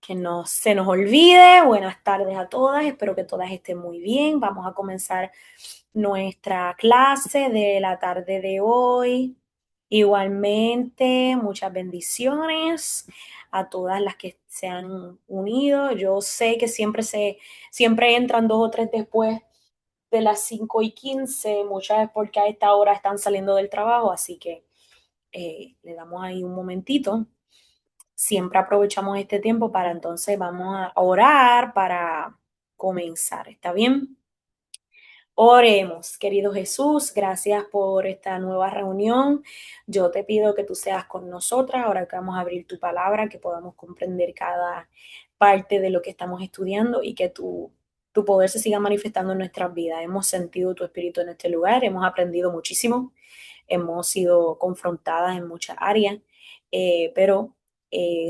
Que no se nos olvide. Buenas tardes a todas, espero que todas estén muy bien. Vamos a comenzar nuestra clase de la tarde de hoy. Igualmente, muchas bendiciones a todas las que se han unido. Yo sé que siempre entran 2 o 3 después de las 5:15, muchas veces porque a esta hora están saliendo del trabajo, así que le damos ahí un momentito. Siempre aprovechamos este tiempo para entonces vamos a orar para comenzar. ¿Está bien? Oremos, querido Jesús, gracias por esta nueva reunión. Yo te pido que tú seas con nosotras, ahora que vamos a abrir tu palabra, que podamos comprender cada parte de lo que estamos estudiando y que tu poder se siga manifestando en nuestras vidas. Hemos sentido tu espíritu en este lugar, hemos aprendido muchísimo, hemos sido confrontadas en muchas áreas, pero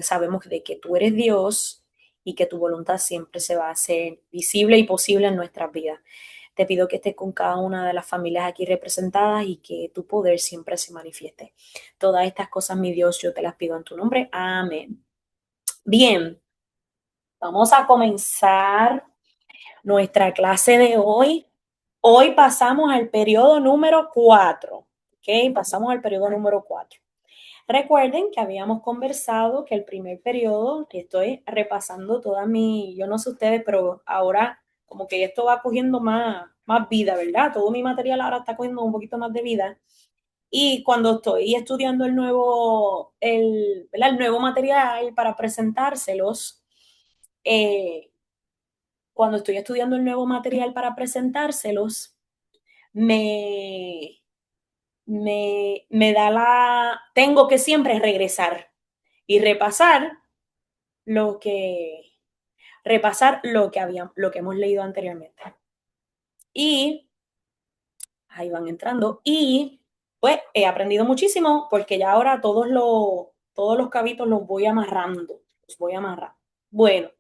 sabemos de que tú eres Dios y que tu voluntad siempre se va a hacer visible y posible en nuestras vidas. Te pido que estés con cada una de las familias aquí representadas y que tu poder siempre se manifieste. Todas estas cosas, mi Dios, yo te las pido en tu nombre. Amén. Bien, vamos a comenzar nuestra clase de hoy. Hoy pasamos al periodo número 4. ¿Ok? Pasamos al periodo número 4. Recuerden que habíamos conversado que el primer periodo, que estoy repasando yo no sé ustedes, pero ahora como que esto va cogiendo más vida, ¿verdad? Todo mi material ahora está cogiendo un poquito más de vida. Y cuando estoy estudiando ¿verdad? El nuevo material para presentárselos, eh, cuando estoy estudiando el nuevo material para presentárselos, me, me da tengo que siempre regresar y lo que, lo que hemos leído anteriormente. Y ahí van entrando. Y pues he aprendido muchísimo porque ya ahora todos los cabitos los voy amarrando. Los voy amarrando. Bueno,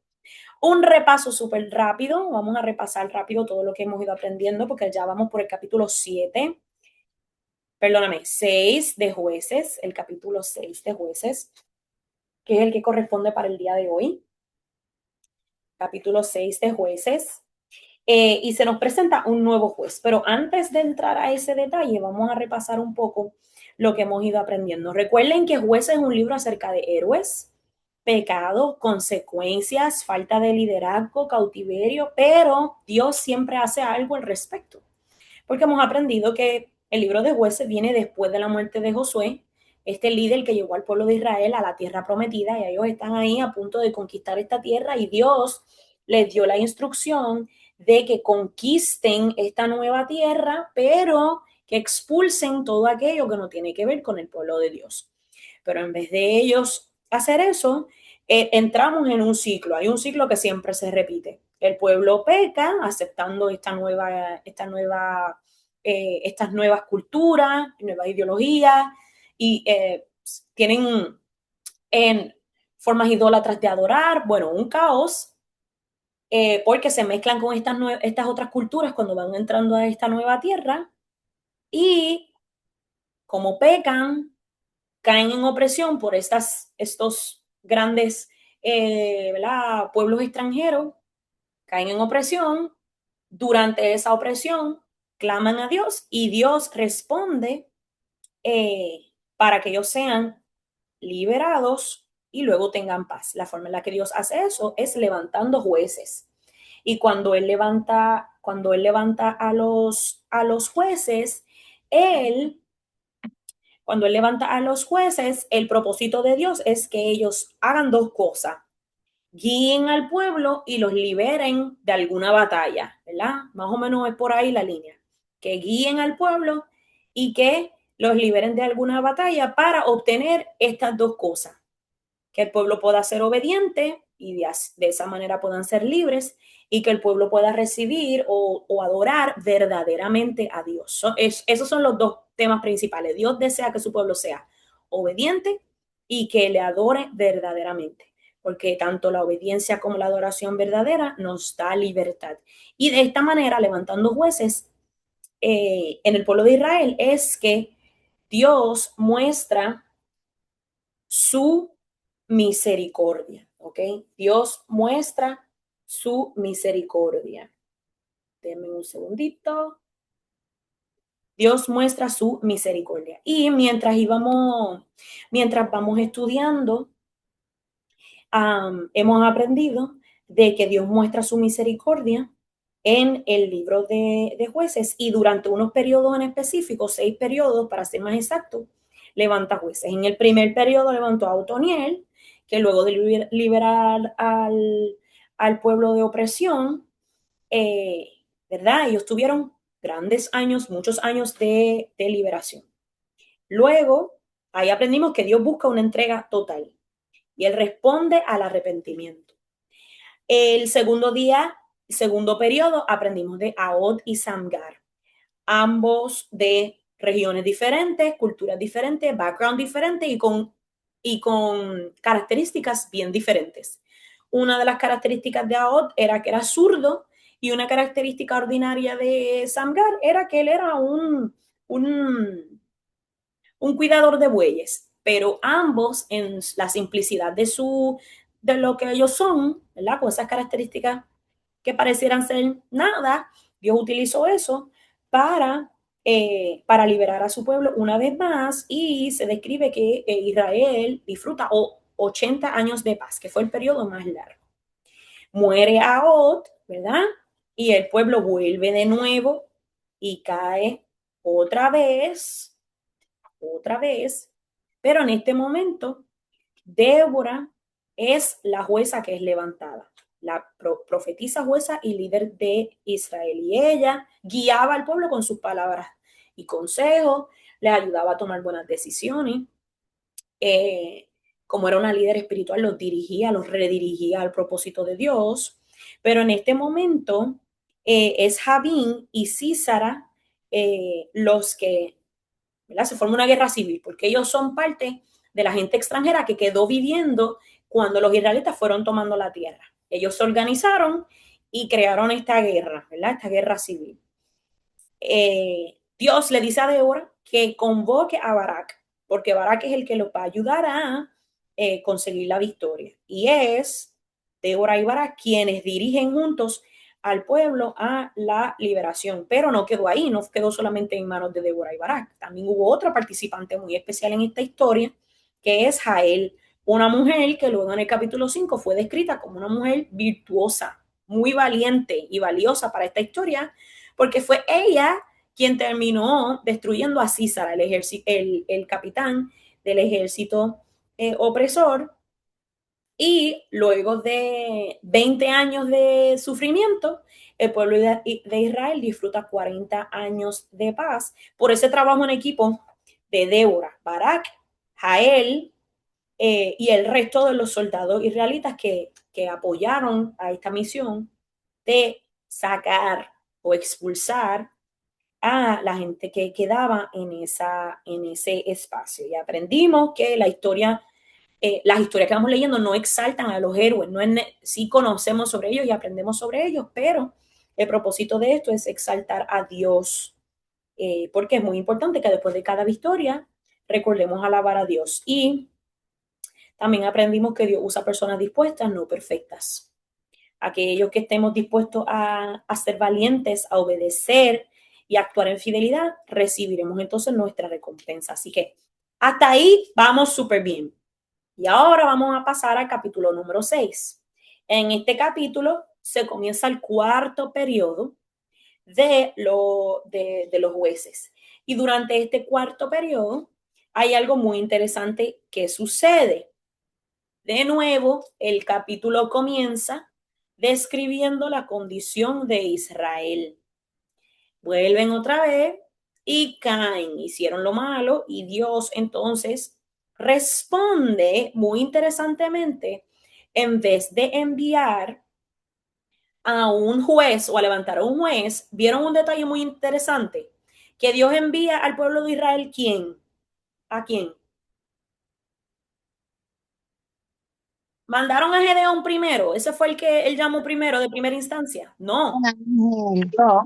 un repaso súper rápido. Vamos a repasar rápido todo lo que hemos ido aprendiendo porque ya vamos por el capítulo 7. Perdóname, 6 de Jueces, el capítulo 6 de Jueces, que es el que corresponde para el día de hoy. Capítulo 6 de Jueces. Y se nos presenta un nuevo juez. Pero antes de entrar a ese detalle, vamos a repasar un poco lo que hemos ido aprendiendo. Recuerden que Jueces es un libro acerca de héroes, pecado, consecuencias, falta de liderazgo, cautiverio, pero Dios siempre hace algo al respecto. Porque hemos aprendido que el libro de Jueces viene después de la muerte de Josué, este líder que llevó al pueblo de Israel a la tierra prometida, y ellos están ahí a punto de conquistar esta tierra, y Dios les dio la instrucción de que conquisten esta nueva tierra, pero que expulsen todo aquello que no tiene que ver con el pueblo de Dios. Pero en vez de ellos hacer eso, entramos en un ciclo. Hay un ciclo que siempre se repite. El pueblo peca aceptando estas nuevas culturas, nuevas ideologías, y tienen en formas idólatras de adorar, bueno, un caos, porque se mezclan con estas otras culturas cuando van entrando a esta nueva tierra, y como pecan, caen en opresión por estos grandes ¿verdad? Pueblos extranjeros, caen en opresión. Durante esa opresión claman a Dios y Dios responde para que ellos sean liberados y luego tengan paz. La forma en la que Dios hace eso es levantando jueces. Y cuando él levanta a los jueces, él cuando él levanta a los jueces, el propósito de Dios es que ellos hagan dos cosas: guíen al pueblo y los liberen de alguna batalla, ¿verdad? Más o menos es por ahí la línea. Que guíen al pueblo y que los liberen de alguna batalla para obtener estas dos cosas: que el pueblo pueda ser obediente y de esa manera puedan ser libres, y que el pueblo pueda recibir o adorar verdaderamente a Dios. Esos son los dos temas principales. Dios desea que su pueblo sea obediente y que le adore verdaderamente, porque tanto la obediencia como la adoración verdadera nos da libertad. Y de esta manera, levantando jueces en el pueblo de Israel, es que Dios muestra su misericordia, ¿ok? ¿ok? Dios muestra su misericordia. Denme un segundito. Dios muestra su misericordia. Y mientras vamos estudiando, hemos aprendido de que Dios muestra su misericordia en el libro de Jueces y durante unos periodos en específico, 6 periodos para ser más exacto, levanta jueces. En el primer periodo levantó a Otoniel, que luego de liberar al pueblo de opresión, ¿verdad? Ellos tuvieron grandes años, muchos años de liberación. Luego, ahí aprendimos que Dios busca una entrega total y Él responde al arrepentimiento. El segundo periodo, aprendimos de Ahod y Samgar, ambos de regiones diferentes, culturas diferentes, background diferente y con características bien diferentes. Una de las características de Ahod era que era zurdo y una característica ordinaria de Samgar era que él era un cuidador de bueyes, pero ambos en la simplicidad de lo que ellos son, ¿verdad? Con esas características que parecieran ser nada, Dios utilizó eso para, para liberar a su pueblo una vez más y se describe que Israel disfruta 80 años de paz, que fue el periodo más largo. Muere Ahod, ¿verdad? Y el pueblo vuelve de nuevo y cae otra vez, pero en este momento Débora es la jueza que es levantada, la profetisa jueza y líder de Israel. Y ella guiaba al pueblo con sus palabras y consejos, les ayudaba a tomar buenas decisiones. Eh, como era una líder espiritual, los dirigía, los redirigía al propósito de Dios. Pero en este momento es Jabín y Císara los que, ¿verdad? Se forma una guerra civil, porque ellos son parte de la gente extranjera que quedó viviendo cuando los israelitas fueron tomando la tierra. Ellos se organizaron y crearon esta guerra, ¿verdad? Esta guerra civil. Dios le dice a Débora que convoque a Barak, porque Barak es el que los va a ayudar a conseguir la victoria. Y es Débora y Barak quienes dirigen juntos al pueblo a la liberación. Pero no quedó ahí, no quedó solamente en manos de Débora y Barak. También hubo otra participante muy especial en esta historia, que es Jael, una mujer que luego en el capítulo 5 fue descrita como una mujer virtuosa, muy valiente y valiosa para esta historia, porque fue ella quien terminó destruyendo a Císara, el capitán del ejército opresor, y luego de 20 años de sufrimiento, el pueblo de Israel disfruta 40 años de paz por ese trabajo en equipo de Débora, Barak, Jael y el resto de los soldados israelitas que apoyaron a esta misión de sacar o expulsar a la gente que quedaba en ese espacio. Y aprendimos que las historias que vamos leyendo no exaltan a los héroes, no es, sí conocemos sobre ellos y aprendemos sobre ellos, pero el propósito de esto es exaltar a Dios, porque es muy importante que después de cada victoria recordemos alabar a Dios. Y también aprendimos que Dios usa personas dispuestas, no perfectas. Aquellos que estemos dispuestos a ser valientes, a obedecer y a actuar en fidelidad, recibiremos entonces nuestra recompensa. Así que hasta ahí vamos súper bien. Y ahora vamos a pasar al capítulo número 6. En este capítulo se comienza el cuarto periodo de los jueces. Y durante este cuarto periodo hay algo muy interesante que sucede. De nuevo, el capítulo comienza describiendo la condición de Israel. Vuelven otra vez y caen, hicieron lo malo y Dios entonces responde muy interesantemente, en vez de enviar a un juez o a levantar a un juez, vieron un detalle muy interesante, que Dios envía al pueblo de Israel, ¿quién? ¿A quién? Mandaron a Gedeón primero, ese fue el que él llamó primero de primera instancia. No, No.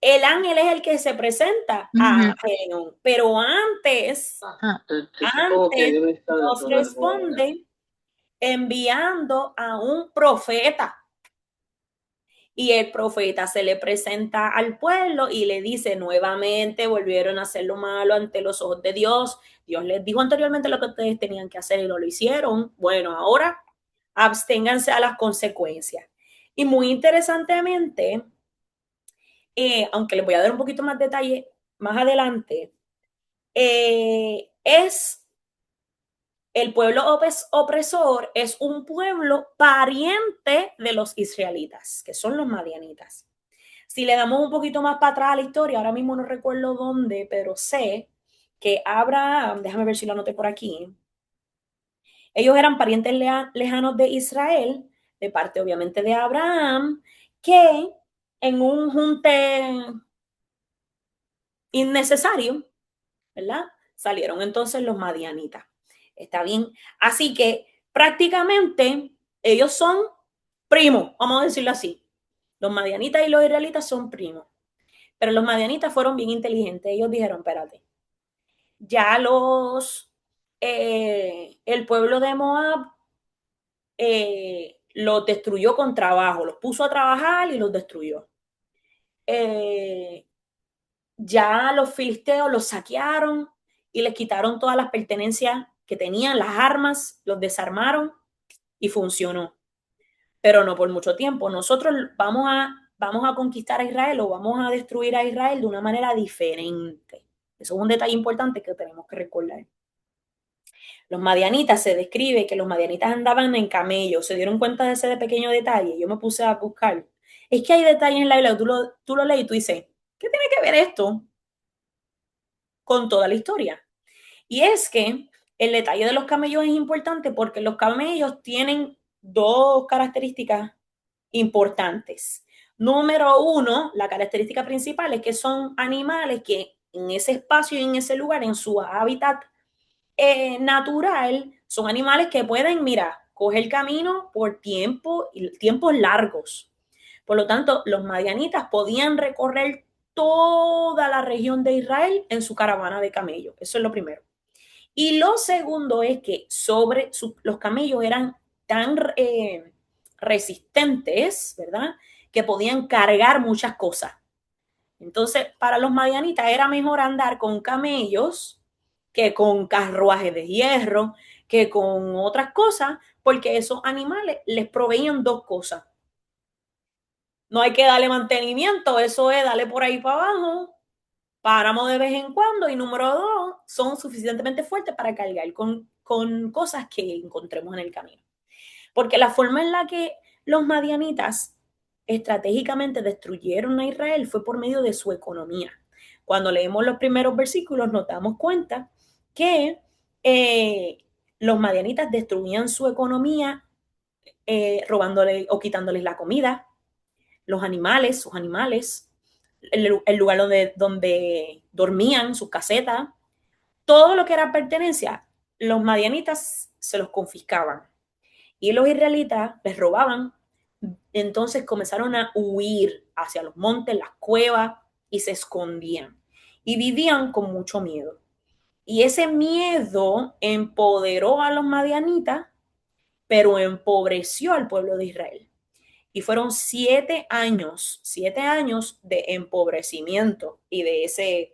el ángel es el que se presenta a Ujú. Gedeón, pero antes, Ajá. antes Dios responde enviando a un profeta. Y el profeta se le presenta al pueblo y le dice, nuevamente volvieron a hacer lo malo ante los ojos de Dios. Dios les dijo anteriormente lo que ustedes tenían que hacer y no lo hicieron. Bueno, ahora absténganse a las consecuencias. Y muy interesantemente, aunque les voy a dar un poquito más detalle más adelante, es el pueblo opresor, es un pueblo pariente de los israelitas, que son los madianitas. Si le damos un poquito más para atrás a la historia, ahora mismo no recuerdo dónde, pero sé que Abraham, déjame ver si lo anoté por aquí, ellos eran parientes lejanos de Israel, de parte obviamente de Abraham, que en un junte innecesario, ¿verdad? Salieron entonces los madianitas. Está bien. Así que prácticamente ellos son primos, vamos a decirlo así. Los madianitas y los israelitas son primos. Pero los madianitas fueron bien inteligentes. Ellos dijeron, espérate, ya el pueblo de Moab los destruyó con trabajo, los puso a trabajar y los destruyó. Eh, ya los filisteos los saquearon y les quitaron todas las pertenencias que tenían, las armas, los desarmaron y funcionó. Pero no por mucho tiempo. Nosotros vamos a conquistar a Israel o vamos a destruir a Israel de una manera diferente. Eso es un detalle importante que tenemos que recordar. Los madianitas, se describe que los madianitas andaban en camellos. ¿Se dieron cuenta de ese pequeño detalle? Yo me puse a buscar. Es que hay detalles en la Biblia, tú lo lees y tú dices, ¿qué tiene que ver esto con toda la historia? Y es que el detalle de los camellos es importante porque los camellos tienen dos características importantes. Número uno, la característica principal es que son animales que en ese espacio y en ese lugar, en su hábitat natural, son animales que pueden, mira, coger camino por tiempos largos. Por lo tanto, los madianitas podían recorrer toda la región de Israel en su caravana de camellos. Eso es lo primero. Y lo segundo es que los camellos eran tan resistentes, ¿verdad? Que podían cargar muchas cosas. Entonces, para los madianitas era mejor andar con camellos que con carruajes de hierro, que con otras cosas, porque esos animales les proveían dos cosas. No hay que darle mantenimiento, eso es darle por ahí para abajo, paramos de vez en cuando y número dos, son suficientemente fuertes para cargar con cosas que encontremos en el camino. Porque la forma en la que los madianitas estratégicamente destruyeron a Israel fue por medio de su economía. Cuando leemos los primeros versículos nos damos cuenta que los madianitas destruían su economía robándole o quitándoles la comida, los animales, sus animales, el lugar donde dormían, sus casetas, todo lo que era pertenencia, los madianitas se los confiscaban y los israelitas les robaban. Entonces comenzaron a huir hacia los montes, las cuevas y se escondían y vivían con mucho miedo. Y ese miedo empoderó a los madianitas, pero empobreció al pueblo de Israel. Y fueron 7 años de empobrecimiento y de ese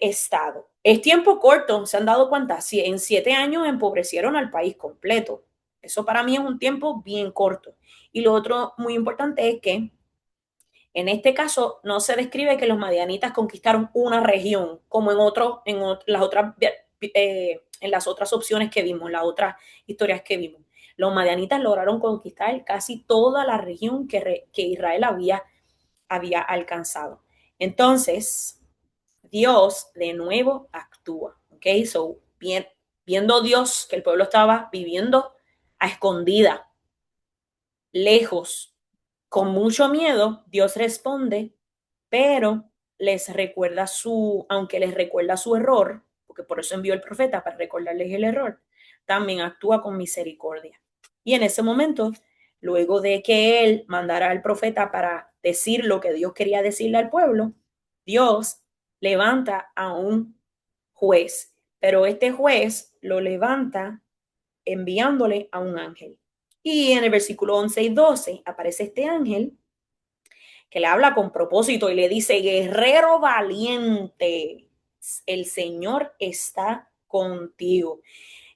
estado. Es tiempo corto, se han dado cuenta, si en 7 años empobrecieron al país completo. Eso para mí es un tiempo bien corto. Y lo otro muy importante es que en este caso no se describe que los madianitas conquistaron una región, como en las otras opciones que vimos, las otras historias que vimos. Los madianitas lograron conquistar casi toda la región que Israel había alcanzado. Entonces, Dios de nuevo actúa, ¿ok? So, viendo Dios que el pueblo estaba viviendo a escondida, lejos, con mucho miedo, Dios responde, pero aunque les recuerda su error, porque por eso envió el profeta para recordarles el error, también actúa con misericordia. Y en ese momento, luego de que él mandara al profeta para decir lo que Dios quería decirle al pueblo, Dios levanta a un juez, pero este juez lo levanta enviándole a un ángel. Y en el versículo 11 y 12 aparece este ángel que le habla con propósito y le dice, guerrero valiente, el Señor está contigo.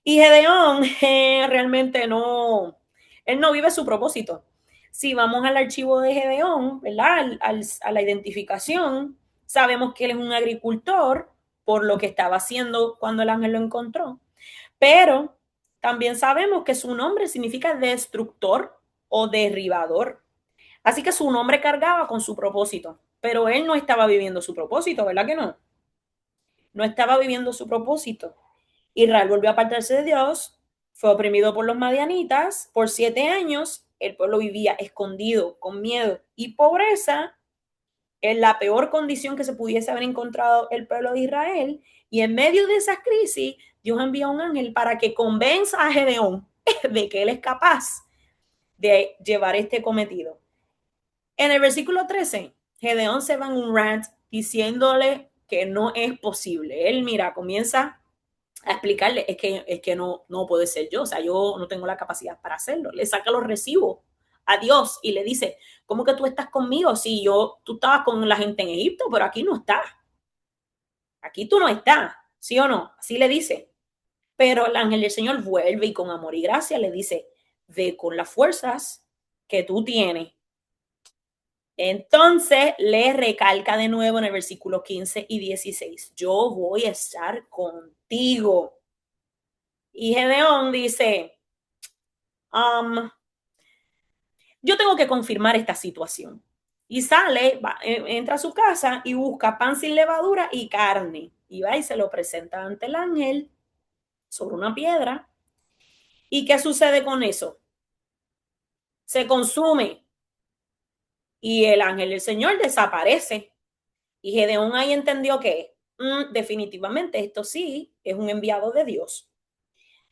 Y Gedeón realmente no, él no vive su propósito. Si vamos al archivo de Gedeón, ¿verdad? A la identificación, sabemos que él es un agricultor por lo que estaba haciendo cuando el ángel lo encontró. Pero también sabemos que su nombre significa destructor o derribador. Así que su nombre cargaba con su propósito. Pero él no estaba viviendo su propósito, ¿verdad que no? No estaba viviendo su propósito. Israel volvió a apartarse de Dios, fue oprimido por los madianitas por 7 años, el pueblo vivía escondido, con miedo y pobreza, en la peor condición que se pudiese haber encontrado el pueblo de Israel, y en medio de esa crisis, Dios envía a un ángel para que convenza a Gedeón de que él es capaz de llevar este cometido. En el versículo 13, Gedeón se va en un rant diciéndole que no es posible. Él, mira, comienza a explicarle, es que no puede ser yo, o sea, yo no tengo la capacidad para hacerlo. Le saca los recibos a Dios y le dice, ¿cómo que tú estás conmigo? Si tú estabas con la gente en Egipto, pero aquí no estás. Aquí tú no estás, ¿sí o no? Así le dice. Pero el ángel del Señor vuelve y con amor y gracia le dice, ve con las fuerzas que tú tienes. Entonces le recalca de nuevo en el versículo 15 y 16, yo voy a estar contigo. Y Gedeón dice, yo tengo que confirmar esta situación. Y sale, entra a su casa y busca pan sin levadura y carne. Y va y se lo presenta ante el ángel sobre una piedra. ¿Y qué sucede con eso? Se consume y el ángel del Señor desaparece. Y Gedeón ahí entendió que definitivamente esto sí es un enviado de Dios.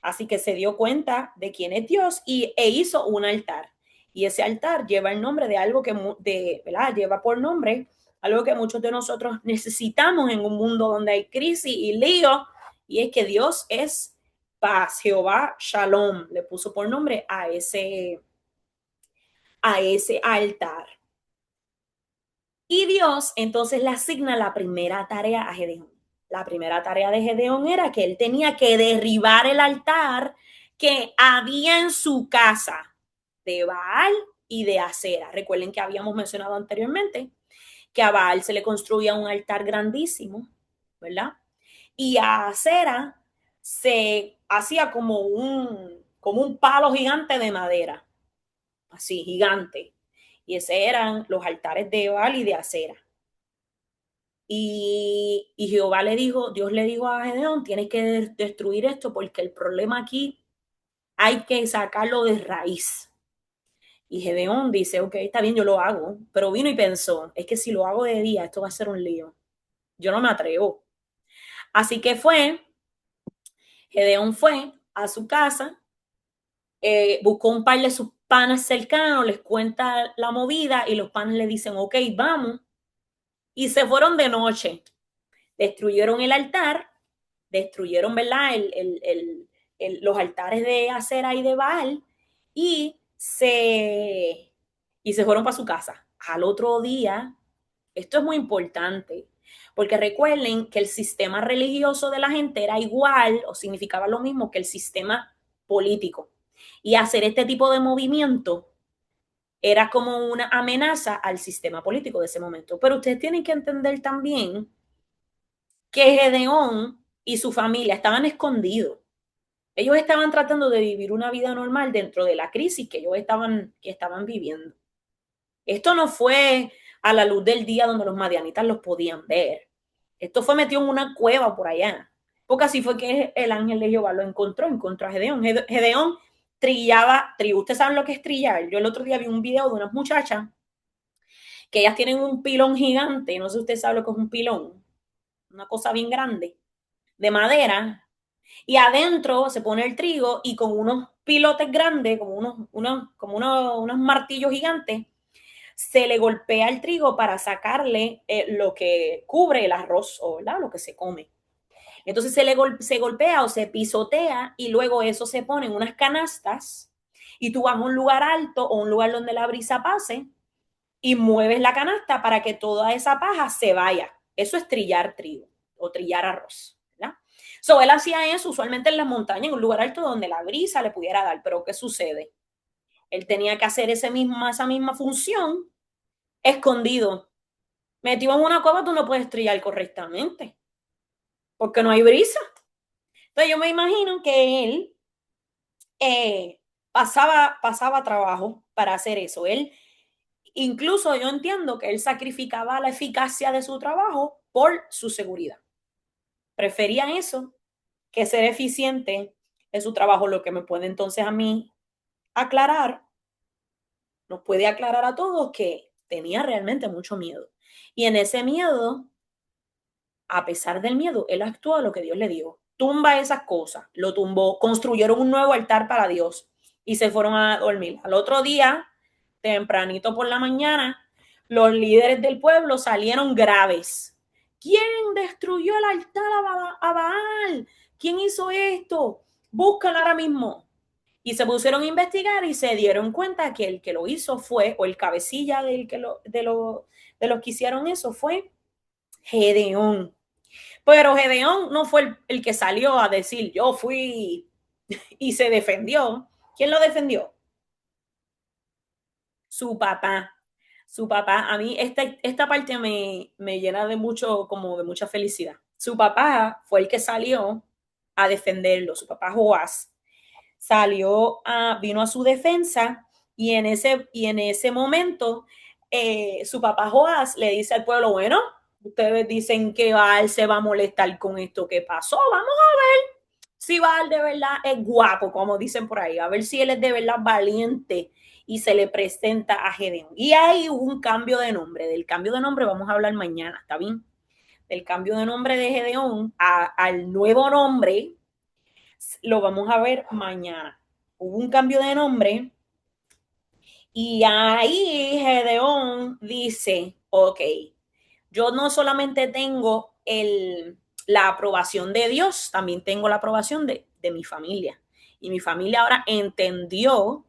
Así que se dio cuenta de quién es Dios e hizo un altar. Y ese altar lleva el nombre de algo ¿verdad? Lleva por nombre algo que muchos de nosotros necesitamos en un mundo donde hay crisis y lío, y es que Dios es paz, Jehová Shalom, le puso por nombre a ese altar. Y Dios entonces le asigna la primera tarea a Gedeón. La primera tarea de Gedeón era que él tenía que derribar el altar que había en su casa de Baal y de Acera. Recuerden que habíamos mencionado anteriormente que a Baal se le construía un altar grandísimo, ¿verdad? Y a Acera se hacía como un palo gigante de madera, así, gigante. Y esos eran los altares de Baal y de Acera. Y Jehová le dijo, Dios le dijo a Gedeón, tienes que destruir esto porque el problema aquí hay que sacarlo de raíz. Y Gedeón dice, ok, está bien, yo lo hago. Pero vino y pensó, es que si lo hago de día, esto va a ser un lío. Yo no me atrevo. Así que Gedeón fue a su casa, buscó un par de sus panas cercanos, les cuenta la movida y los panas le dicen, ok, vamos. Y se fueron de noche. Destruyeron el altar, destruyeron, ¿verdad? Los altares de Acera y de Baal y se fueron para su casa. Al otro día, esto es muy importante, porque recuerden que el sistema religioso de la gente era igual o significaba lo mismo que el sistema político. Y hacer este tipo de movimiento era como una amenaza al sistema político de ese momento. Pero ustedes tienen que entender también que Gedeón y su familia estaban escondidos. Ellos estaban tratando de vivir una vida normal dentro de la crisis que ellos estaban viviendo. Esto no fue a la luz del día donde los madianitas los podían ver. Esto fue metido en una cueva por allá. Porque así fue que el ángel de Jehová lo encontró a Gedeón. Gedeón trillaba. ¿Ustedes saben lo que es trillar? Yo el otro día vi un video de unas muchachas que ellas tienen un pilón gigante. No sé si usted sabe lo que es un pilón. Una cosa bien grande, de madera, y adentro se pone el trigo y con unos pilotes grandes, como unos martillos gigantes, se le golpea el trigo para sacarle lo que cubre el arroz o, ¿verdad? Lo que se come. Entonces se golpea o se pisotea y luego eso se pone en unas canastas y tú vas a un lugar alto o un lugar donde la brisa pase y mueves la canasta para que toda esa paja se vaya. Eso es trillar trigo o trillar arroz, ¿verdad? So, él hacía eso usualmente en las montañas, en un lugar alto donde la brisa le pudiera dar, pero ¿qué sucede? Él tenía que hacer esa misma función escondido. Metido en una cueva, tú no puedes trillar correctamente, porque no hay brisa. Entonces yo me imagino que él pasaba trabajo para hacer eso. Él, incluso yo entiendo que él sacrificaba la eficacia de su trabajo por su seguridad. Prefería eso que ser eficiente en su trabajo, lo que me puede entonces a mí aclarar, nos puede aclarar a todos que tenía realmente mucho miedo. Y en ese miedo, a pesar del miedo, él actuó a lo que Dios le dijo. Tumba esas cosas, lo tumbó, construyeron un nuevo altar para Dios y se fueron a dormir. Al otro día, tempranito por la mañana, los líderes del pueblo salieron graves. ¿Quién destruyó el altar a Baal? ¿Quién hizo esto? Búscalo ahora mismo. Y se pusieron a investigar y se dieron cuenta que el que lo hizo fue, o el cabecilla de los que hicieron eso fue Gedeón. Pero Gedeón no fue el que salió a decir yo fui y se defendió. ¿Quién lo defendió? Su papá. Su papá, a mí esta parte me llena de mucho, como de mucha felicidad. Su papá fue el que salió a defenderlo, su papá Joás vino a su defensa y en ese momento su papá Joás le dice al pueblo, bueno, ustedes dicen que Baal se va a molestar con esto que pasó, vamos a ver si Baal de verdad es guapo, como dicen por ahí, a ver si él es de verdad valiente y se le presenta a Gedeón. Y hay un cambio de nombre, del cambio de nombre vamos a hablar mañana, ¿está bien? Del cambio de nombre de Gedeón al nuevo nombre lo vamos a ver mañana. Hubo un cambio de nombre y ahí Gedeón dice, ok, yo no solamente tengo la aprobación de Dios, también tengo la aprobación de mi familia. Y mi familia ahora entendió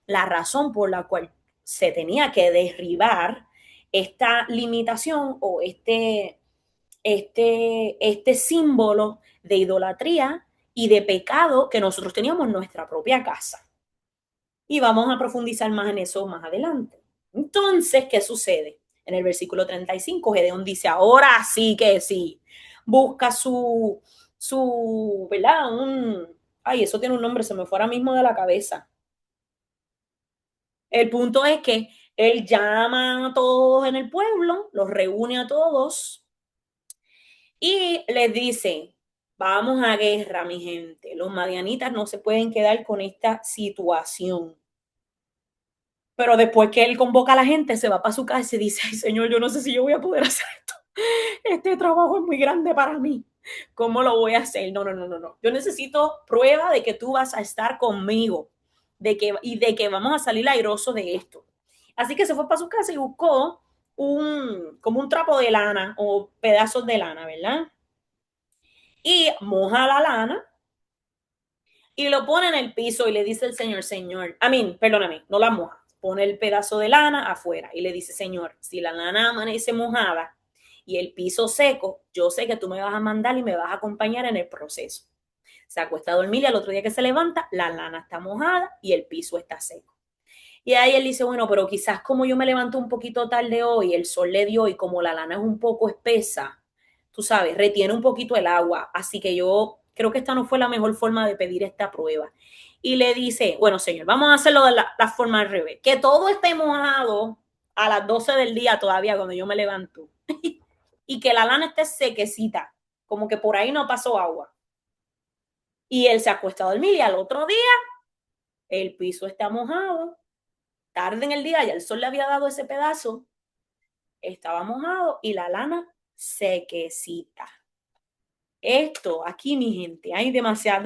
la razón por la cual se tenía que derribar esta limitación o este símbolo de idolatría y de pecado que nosotros teníamos en nuestra propia casa. Y vamos a profundizar más en eso más adelante. Entonces, ¿qué sucede? En el versículo 35, Gedeón dice, ahora sí que sí, busca ¿verdad? Ay, eso tiene un nombre, se me fue ahora mismo de la cabeza. El punto es que él llama a todos en el pueblo, los reúne a todos y les dice, vamos a guerra, mi gente. Los madianitas no se pueden quedar con esta situación. Pero después que él convoca a la gente, se va para su casa y dice, ay, Señor, yo no sé si yo voy a poder hacer esto. Este trabajo es muy grande para mí. ¿Cómo lo voy a hacer? No, no, no, no, no. Yo necesito prueba de que tú vas a estar conmigo y de que vamos a salir airosos de esto. Así que se fue para su casa y buscó como un trapo de lana o pedazos de lana, ¿verdad? Y moja la lana y lo pone en el piso y le dice el Señor, perdóname, no la moja, pone el pedazo de lana afuera y le dice, Señor, si la lana amanece mojada y el piso seco, yo sé que tú me vas a mandar y me vas a acompañar en el proceso. Se acuesta a dormir y al otro día que se levanta, la lana está mojada y el piso está seco. Y ahí él dice, bueno, pero quizás como yo me levanto un poquito tarde hoy, el sol le dio y como la lana es un poco espesa, tú sabes, retiene un poquito el agua, así que yo creo que esta no fue la mejor forma de pedir esta prueba. Y le dice, bueno, señor, vamos a hacerlo de la forma al revés, que todo esté mojado a las 12 del día todavía cuando yo me levanto y que la lana esté sequecita, como que por ahí no pasó agua. Y él se acuesta a dormir y al otro día el piso está mojado, tarde en el día, ya el sol le había dado ese pedazo, estaba mojado y la lana sequecita. Esto aquí, mi gente, hay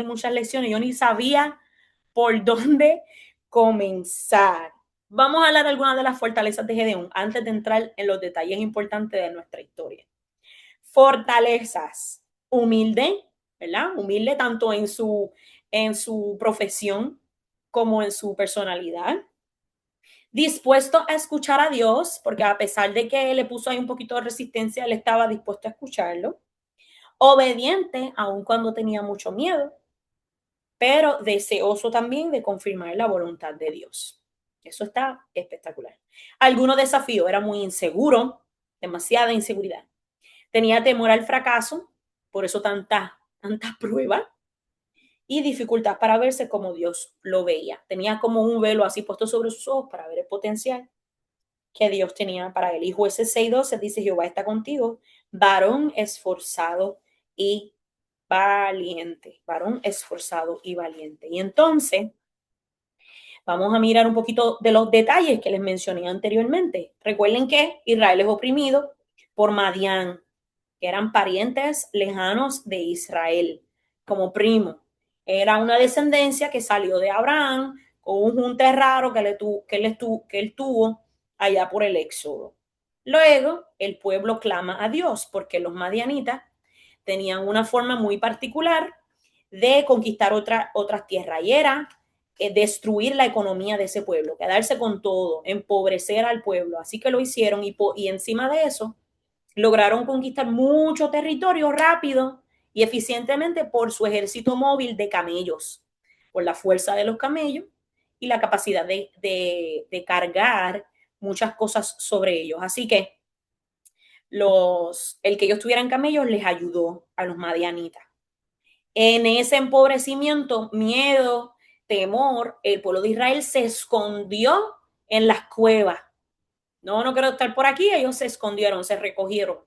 muchas lecciones. Yo ni sabía por dónde comenzar. Vamos a hablar de algunas de las fortalezas de Gedeón antes de entrar en los detalles importantes de nuestra historia. Fortalezas: humilde, ¿verdad? Humilde tanto en su profesión como en su personalidad. Dispuesto a escuchar a Dios, porque a pesar de que le puso ahí un poquito de resistencia, él estaba dispuesto a escucharlo. Obediente, aun cuando tenía mucho miedo, pero deseoso también de confirmar la voluntad de Dios. Eso está espectacular. Algunos desafíos, era muy inseguro, demasiada inseguridad. Tenía temor al fracaso, por eso tanta prueba y dificultad para verse como Dios lo veía. Tenía como un velo así puesto sobre sus ojos para ver el potencial que Dios tenía para él. Y Jueces 6:12 dice, Jehová está contigo, varón esforzado y valiente, varón esforzado y valiente. Y entonces vamos a mirar un poquito de los detalles que les mencioné anteriormente. Recuerden que Israel es oprimido por Madián, que eran parientes lejanos de Israel, como primo. Era una descendencia que salió de Abraham con un junte raro que él tuvo allá por el Éxodo. Luego, el pueblo clama a Dios porque los madianitas tenían una forma muy particular de conquistar otras tierras y era destruir la economía de ese pueblo, quedarse con todo, empobrecer al pueblo. Así que lo hicieron y encima de eso lograron conquistar mucho territorio rápido y eficientemente por su ejército móvil de camellos, por la fuerza de los camellos y la capacidad de cargar muchas cosas sobre ellos. Así que el que ellos tuvieran camellos les ayudó a los madianitas. En ese empobrecimiento, miedo, temor, el pueblo de Israel se escondió en las cuevas. No, no quiero estar por aquí, ellos se escondieron, se recogieron.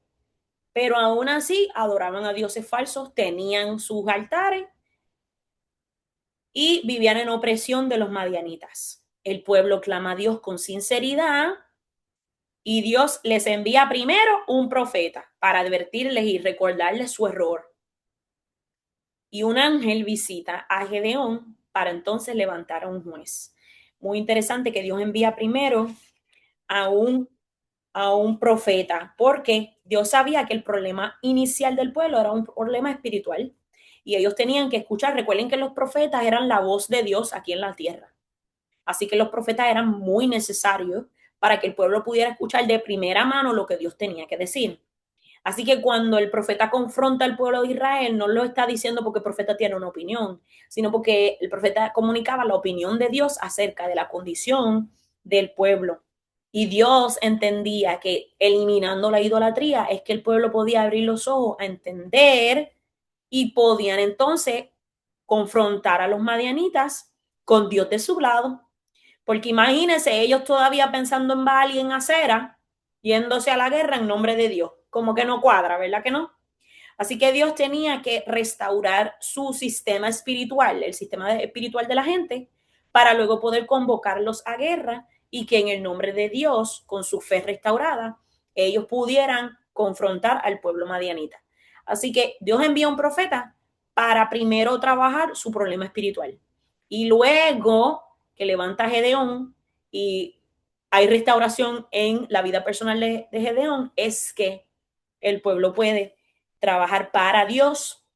Pero aún así adoraban a dioses falsos, tenían sus altares y vivían en opresión de los madianitas. El pueblo clama a Dios con sinceridad y Dios les envía primero un profeta para advertirles y recordarles su error. Y un ángel visita a Gedeón para entonces levantar a un juez. Muy interesante que Dios envía primero a un profeta, porque Dios sabía que el problema inicial del pueblo era un problema espiritual y ellos tenían que escuchar. Recuerden que los profetas eran la voz de Dios aquí en la tierra. Así que los profetas eran muy necesarios para que el pueblo pudiera escuchar de primera mano lo que Dios tenía que decir. Así que cuando el profeta confronta al pueblo de Israel, no lo está diciendo porque el profeta tiene una opinión, sino porque el profeta comunicaba la opinión de Dios acerca de la condición del pueblo. Y Dios entendía que eliminando la idolatría es que el pueblo podía abrir los ojos a entender y podían entonces confrontar a los madianitas con Dios de su lado. Porque imagínense, ellos todavía pensando en Baal y en Acera, yéndose a la guerra en nombre de Dios. Como que no cuadra, ¿verdad que no? Así que Dios tenía que restaurar su sistema espiritual, el sistema espiritual de la gente, para luego poder convocarlos a guerra y que en el nombre de Dios, con su fe restaurada, ellos pudieran confrontar al pueblo madianita. Así que Dios envía un profeta para primero trabajar su problema espiritual. Y luego que levanta a Gedeón y hay restauración en la vida personal de Gedeón, es que el pueblo puede trabajar para Dios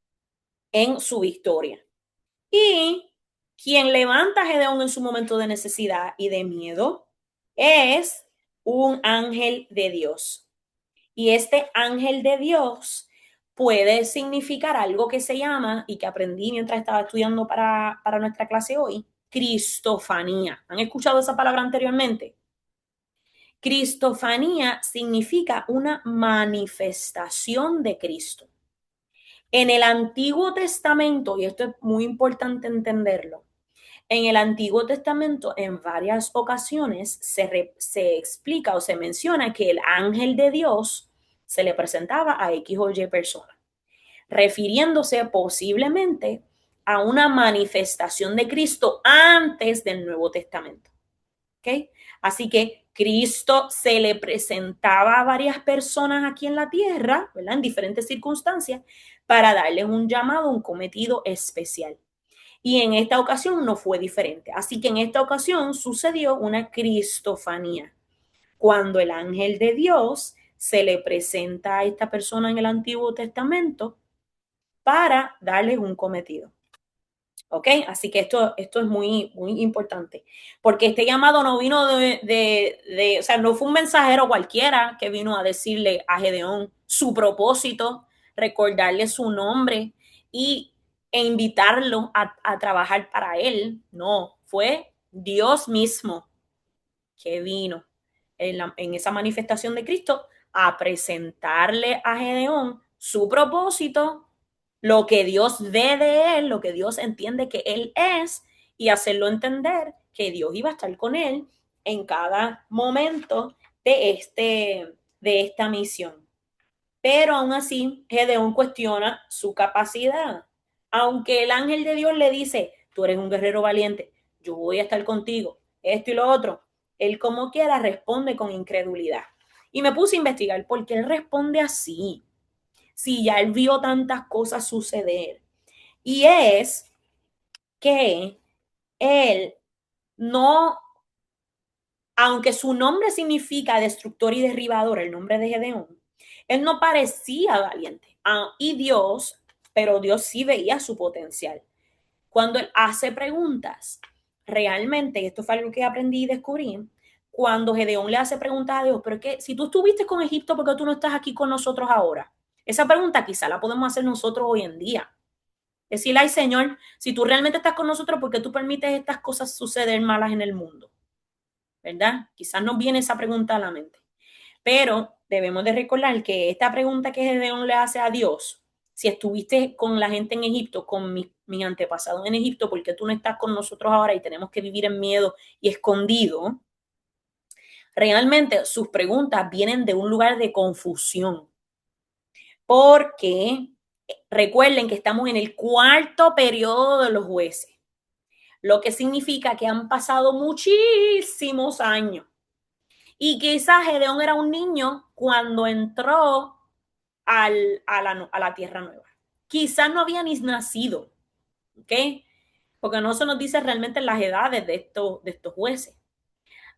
en su victoria. Y quien levanta a Gedeón en su momento de necesidad y de miedo es un ángel de Dios. Y este ángel de Dios puede significar algo que se llama, y que aprendí mientras estaba estudiando para nuestra clase hoy, cristofanía. ¿Han escuchado esa palabra anteriormente? Cristofanía significa una manifestación de Cristo. En el Antiguo Testamento, y esto es muy importante entenderlo, en el Antiguo Testamento en varias ocasiones se explica o se menciona que el ángel de Dios se le presentaba a X o Y persona, refiriéndose posiblemente a una manifestación de Cristo antes del Nuevo Testamento. ¿Okay? Así que Cristo se le presentaba a varias personas aquí en la tierra, ¿verdad? En diferentes circunstancias, para darles un llamado, un cometido especial. Y en esta ocasión no fue diferente. Así que en esta ocasión sucedió una cristofanía, cuando el ángel de Dios se le presenta a esta persona en el Antiguo Testamento para darles un cometido. ¿Ok? Así que esto es muy, muy importante. Porque este llamado no vino o sea, no fue un mensajero cualquiera que vino a decirle a Gedeón su propósito, recordarle su nombre e invitarlo a trabajar para él. No, fue Dios mismo que vino en esa manifestación de Cristo a presentarle a Gedeón su propósito, lo que Dios ve de él, lo que Dios entiende que él es, y hacerlo entender que Dios iba a estar con él en cada momento de esta misión. Pero aún así, Gedeón cuestiona su capacidad. Aunque el ángel de Dios le dice, tú eres un guerrero valiente, yo voy a estar contigo, esto y lo otro, él como quiera responde con incredulidad. Y me puse a investigar por qué él responde así, si ya él vio tantas cosas suceder. Y es que él no, aunque su nombre significa destructor y derribador, el nombre de Gedeón, él no parecía valiente. Y Dios, pero Dios sí veía su potencial. Cuando él hace preguntas, realmente, esto fue algo que aprendí y descubrí, cuando Gedeón le hace preguntas a Dios, pero es que si tú estuviste con Egipto, ¿por qué tú no estás aquí con nosotros ahora? Esa pregunta quizá la podemos hacer nosotros hoy en día. Decirle, ay Señor, si tú realmente estás con nosotros, ¿por qué tú permites estas cosas suceder malas en el mundo? ¿Verdad? Quizás nos viene esa pregunta a la mente. Pero debemos de recordar que esta pregunta que Gedeón le hace a Dios, si estuviste con la gente en Egipto, con mi antepasado en Egipto, ¿por qué tú no estás con nosotros ahora y tenemos que vivir en miedo y escondido? Realmente sus preguntas vienen de un lugar de confusión, porque recuerden que estamos en el cuarto periodo de los jueces, lo que significa que han pasado muchísimos años. Y quizás Gedeón era un niño cuando entró a la tierra nueva. Quizás no había ni nacido, ¿ok? Porque no se nos dice realmente las edades de estos jueces.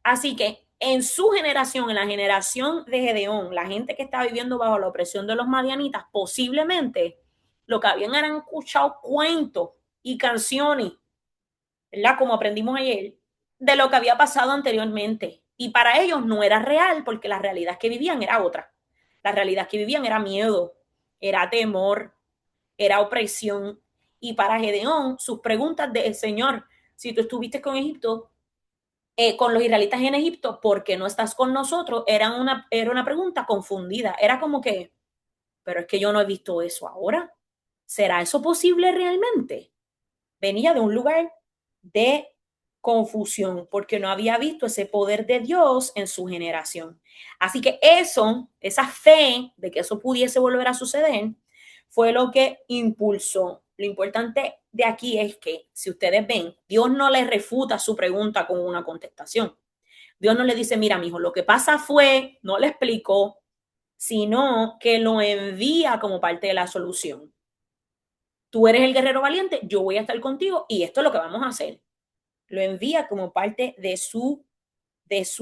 Así que en su generación, en la generación de Gedeón, la gente que estaba viviendo bajo la opresión de los madianitas, posiblemente lo que habían eran escuchado cuentos y canciones, ¿verdad? Como aprendimos ayer, de lo que había pasado anteriormente. Y para ellos no era real, porque la realidad que vivían era otra. La realidad que vivían era miedo, era temor, era opresión. Y para Gedeón, sus preguntas de Señor, si tú estuviste con Egipto, con los israelitas en Egipto, ¿por qué no estás con nosotros? Era una pregunta confundida. Era como que, pero es que yo no he visto eso ahora. ¿Será eso posible realmente? Venía de un lugar de confusión porque no había visto ese poder de Dios en su generación. Así que esa fe de que eso pudiese volver a suceder, fue lo que impulsó. Lo importante de aquí es que, si ustedes ven, Dios no le refuta su pregunta con una contestación. Dios no le dice, mira, mijo, lo que pasa fue, no le explicó, sino que lo envía como parte de la solución. Tú eres el guerrero valiente, yo voy a estar contigo y esto es lo que vamos a hacer. Lo envía como parte de su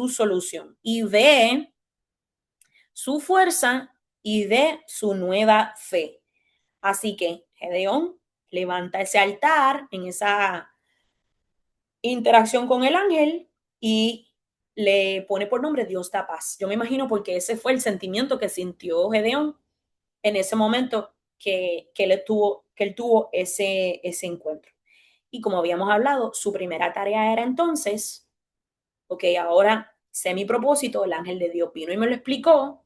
solución y ve su fuerza y ve su nueva fe. Así que Gedeón levanta ese altar en esa interacción con el ángel y le pone por nombre Dios da paz. Yo me imagino porque ese fue el sentimiento que sintió Gedeón en ese momento que él tuvo ese encuentro. Y como habíamos hablado, su primera tarea era entonces, ok, ahora sé mi propósito, el ángel de Dios vino y me lo explicó.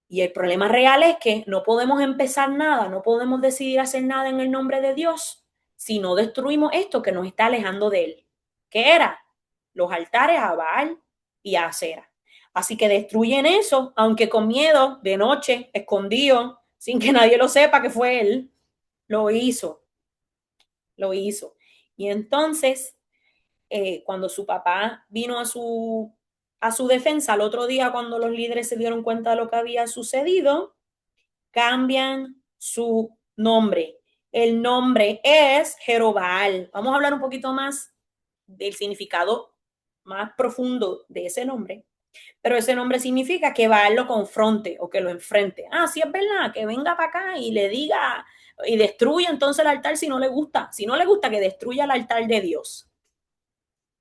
Y el problema real es que no podemos empezar nada, no podemos decidir hacer nada en el nombre de Dios si no destruimos esto que nos está alejando de Él. ¿Qué era? Los altares a Baal y a Acera. Así que destruyen eso, aunque con miedo, de noche, escondido, sin que nadie lo sepa que fue Él, lo hizo, lo hizo. Y entonces, cuando su papá vino a su defensa al otro día, cuando los líderes se dieron cuenta de lo que había sucedido, cambian su nombre. El nombre es Jerobal. Vamos a hablar un poquito más del significado más profundo de ese nombre. Pero ese nombre significa que va, él lo confronte o que lo enfrente. Ah, sí es verdad, que venga para acá y le diga y destruya entonces el altar si no le gusta. Si no le gusta, que destruya el altar de Dios.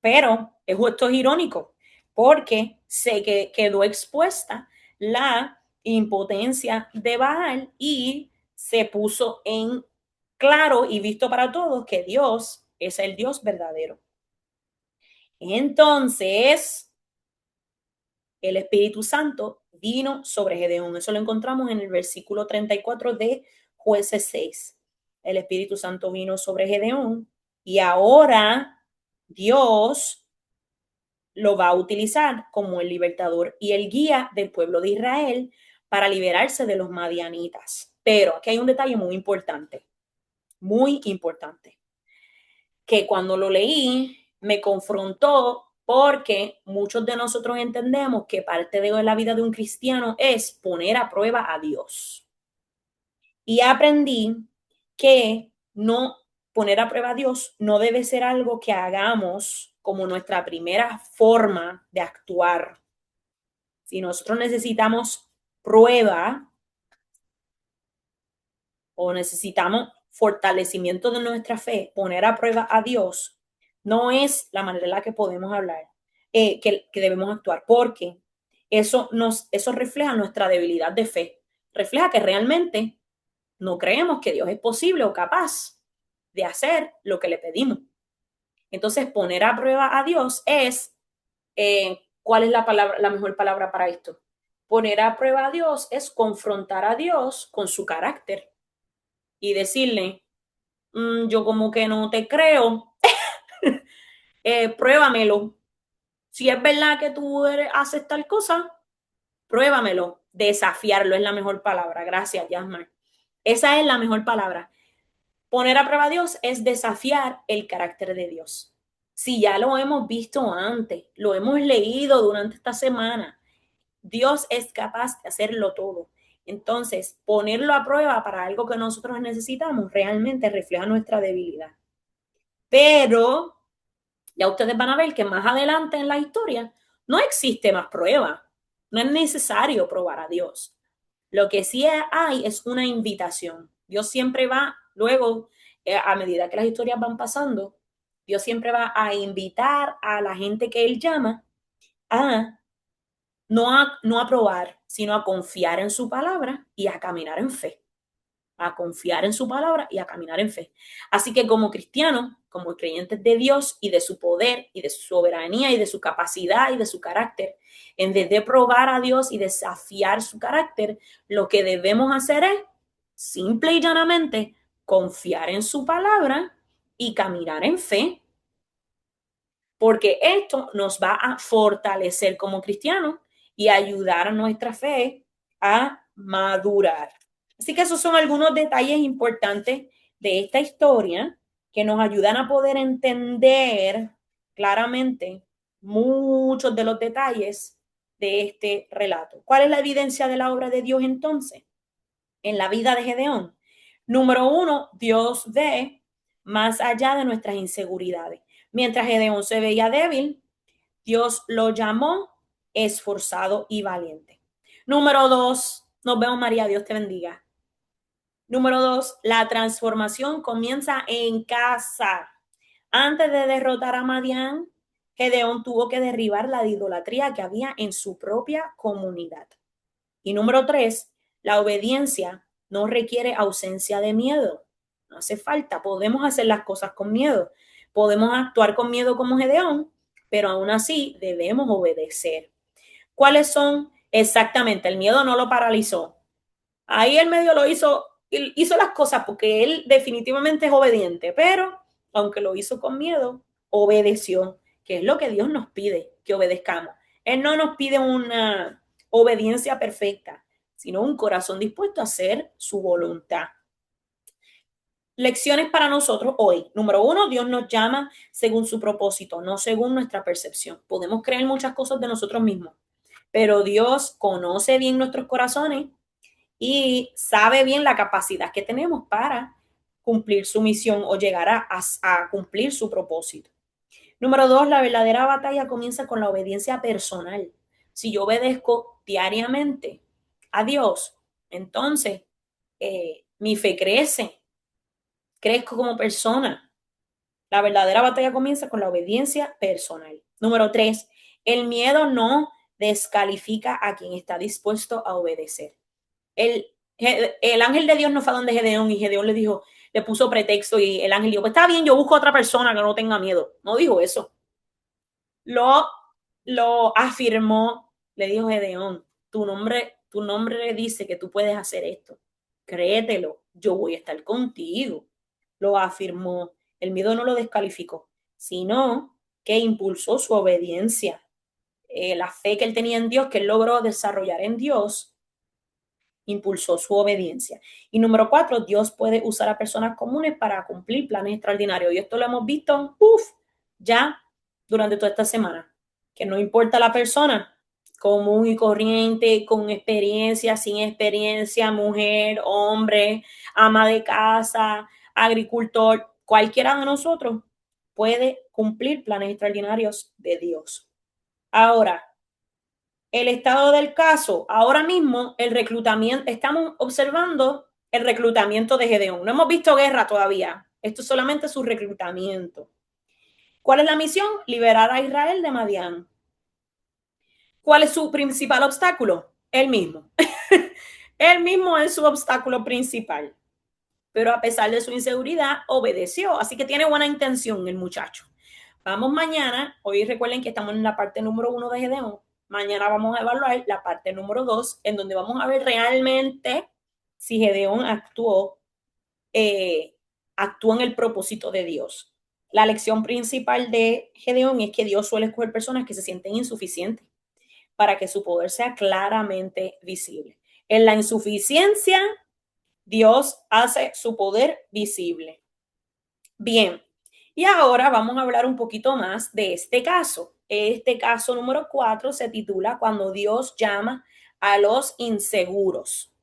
Pero esto es irónico porque se quedó expuesta la impotencia de Baal y se puso en claro y visto para todos que Dios es el Dios verdadero. Entonces, el Espíritu Santo vino sobre Gedeón. Eso lo encontramos en el versículo 34 de Jueces 6. El Espíritu Santo vino sobre Gedeón y ahora Dios lo va a utilizar como el libertador y el guía del pueblo de Israel para liberarse de los madianitas. Pero aquí hay un detalle muy importante, que cuando lo leí me confrontó porque muchos de nosotros entendemos que parte de la vida de un cristiano es poner a prueba a Dios. Y aprendí que no poner a prueba a Dios no debe ser algo que hagamos como nuestra primera forma de actuar. Si nosotros necesitamos prueba o necesitamos fortalecimiento de nuestra fe, poner a prueba a Dios, no es la manera en la que podemos hablar, que debemos actuar, porque eso refleja nuestra debilidad de fe, refleja que realmente no creemos que Dios es posible o capaz de hacer lo que le pedimos. Entonces, poner a prueba a Dios es, ¿cuál es la mejor palabra para esto? Poner a prueba a Dios es confrontar a Dios con su carácter y decirle, yo como que no te creo, pruébamelo. Si es verdad que haces tal cosa, pruébamelo. Desafiarlo es la mejor palabra. Gracias, Yasmar. Esa es la mejor palabra. Poner a prueba a Dios es desafiar el carácter de Dios. Si ya lo hemos visto antes, lo hemos leído durante esta semana, Dios es capaz de hacerlo todo. Entonces, ponerlo a prueba para algo que nosotros necesitamos realmente refleja nuestra debilidad. Pero ya ustedes van a ver que más adelante en la historia no existe más prueba. No es necesario probar a Dios. Lo que sí hay es una invitación. Dios siempre va, luego, a medida que las historias van pasando, Dios siempre va a invitar a la gente que Él llama a no a probar, sino a confiar en su palabra y a caminar en fe, a confiar en su palabra y a caminar en fe. Así que como cristianos, como creyentes de Dios y de su poder y de su soberanía y de su capacidad y de su carácter, en vez de probar a Dios y desafiar su carácter, lo que debemos hacer es simple y llanamente confiar en su palabra y caminar en fe, porque esto nos va a fortalecer como cristianos y ayudar a nuestra fe a madurar. Así que esos son algunos detalles importantes de esta historia que nos ayudan a poder entender claramente muchos de los detalles de este relato. ¿Cuál es la evidencia de la obra de Dios entonces en la vida de Gedeón? Número uno, Dios ve más allá de nuestras inseguridades. Mientras Gedeón se veía débil, Dios lo llamó esforzado y valiente. Número dos, nos vemos María, Dios te bendiga. Número dos, la transformación comienza en casa. Antes de derrotar a Madián, Gedeón tuvo que derribar la idolatría que había en su propia comunidad. Y número tres, la obediencia no requiere ausencia de miedo. No hace falta, podemos hacer las cosas con miedo. Podemos actuar con miedo como Gedeón, pero aún así debemos obedecer. ¿Cuáles son exactamente? El miedo no lo paralizó. Ahí el medio lo hizo las cosas porque él definitivamente es obediente, pero aunque lo hizo con miedo, obedeció, que es lo que Dios nos pide, que obedezcamos. Él no nos pide una obediencia perfecta, sino un corazón dispuesto a hacer su voluntad. Lecciones para nosotros hoy. Número uno, Dios nos llama según su propósito, no según nuestra percepción. Podemos creer muchas cosas de nosotros mismos, pero Dios conoce bien nuestros corazones y sabe bien la capacidad que tenemos para cumplir su misión o llegar a cumplir su propósito. Número dos, la verdadera batalla comienza con la obediencia personal. Si yo obedezco diariamente a Dios, entonces mi fe crece, crezco como persona. La verdadera batalla comienza con la obediencia personal. Número 3, el miedo no descalifica a quien está dispuesto a obedecer. El, el ángel de Dios no fue a donde Gedeón y Gedeón le dijo, le puso pretexto y el ángel dijo, pues está bien, yo busco a otra persona que no tenga miedo. No dijo eso. Lo, lo afirmó, le dijo Gedeón, tu nombre dice que tú puedes hacer esto. Créetelo, yo voy a estar contigo. Lo afirmó. El miedo no lo descalificó, sino que impulsó su obediencia. La fe que él tenía en Dios, que él logró desarrollar en Dios, impulsó su obediencia. Y número 4, Dios puede usar a personas comunes para cumplir planes extraordinarios. Y esto lo hemos visto, ya durante toda esta semana. Que no importa la persona, común y corriente, con experiencia, sin experiencia, mujer, hombre, ama de casa, agricultor, cualquiera de nosotros puede cumplir planes extraordinarios de Dios. Ahora, el estado del caso, ahora mismo el reclutamiento, estamos observando el reclutamiento de Gedeón. No hemos visto guerra todavía, esto es solamente su reclutamiento. ¿Cuál es la misión? Liberar a Israel de Madián. ¿Cuál es su principal obstáculo? Él mismo. Él mismo es su obstáculo principal. Pero a pesar de su inseguridad, obedeció. Así que tiene buena intención el muchacho. Vamos mañana. Hoy recuerden que estamos en la parte número 1 de Gedeón. Mañana vamos a evaluar la parte número 2, en donde vamos a ver realmente si Gedeón actuó en el propósito de Dios. La lección principal de Gedeón es que Dios suele escoger personas que se sienten insuficientes para que su poder sea claramente visible. En la insuficiencia, Dios hace su poder visible. Bien, y ahora vamos a hablar un poquito más de este caso. Este caso número 4 se titula Cuando Dios llama a los inseguros.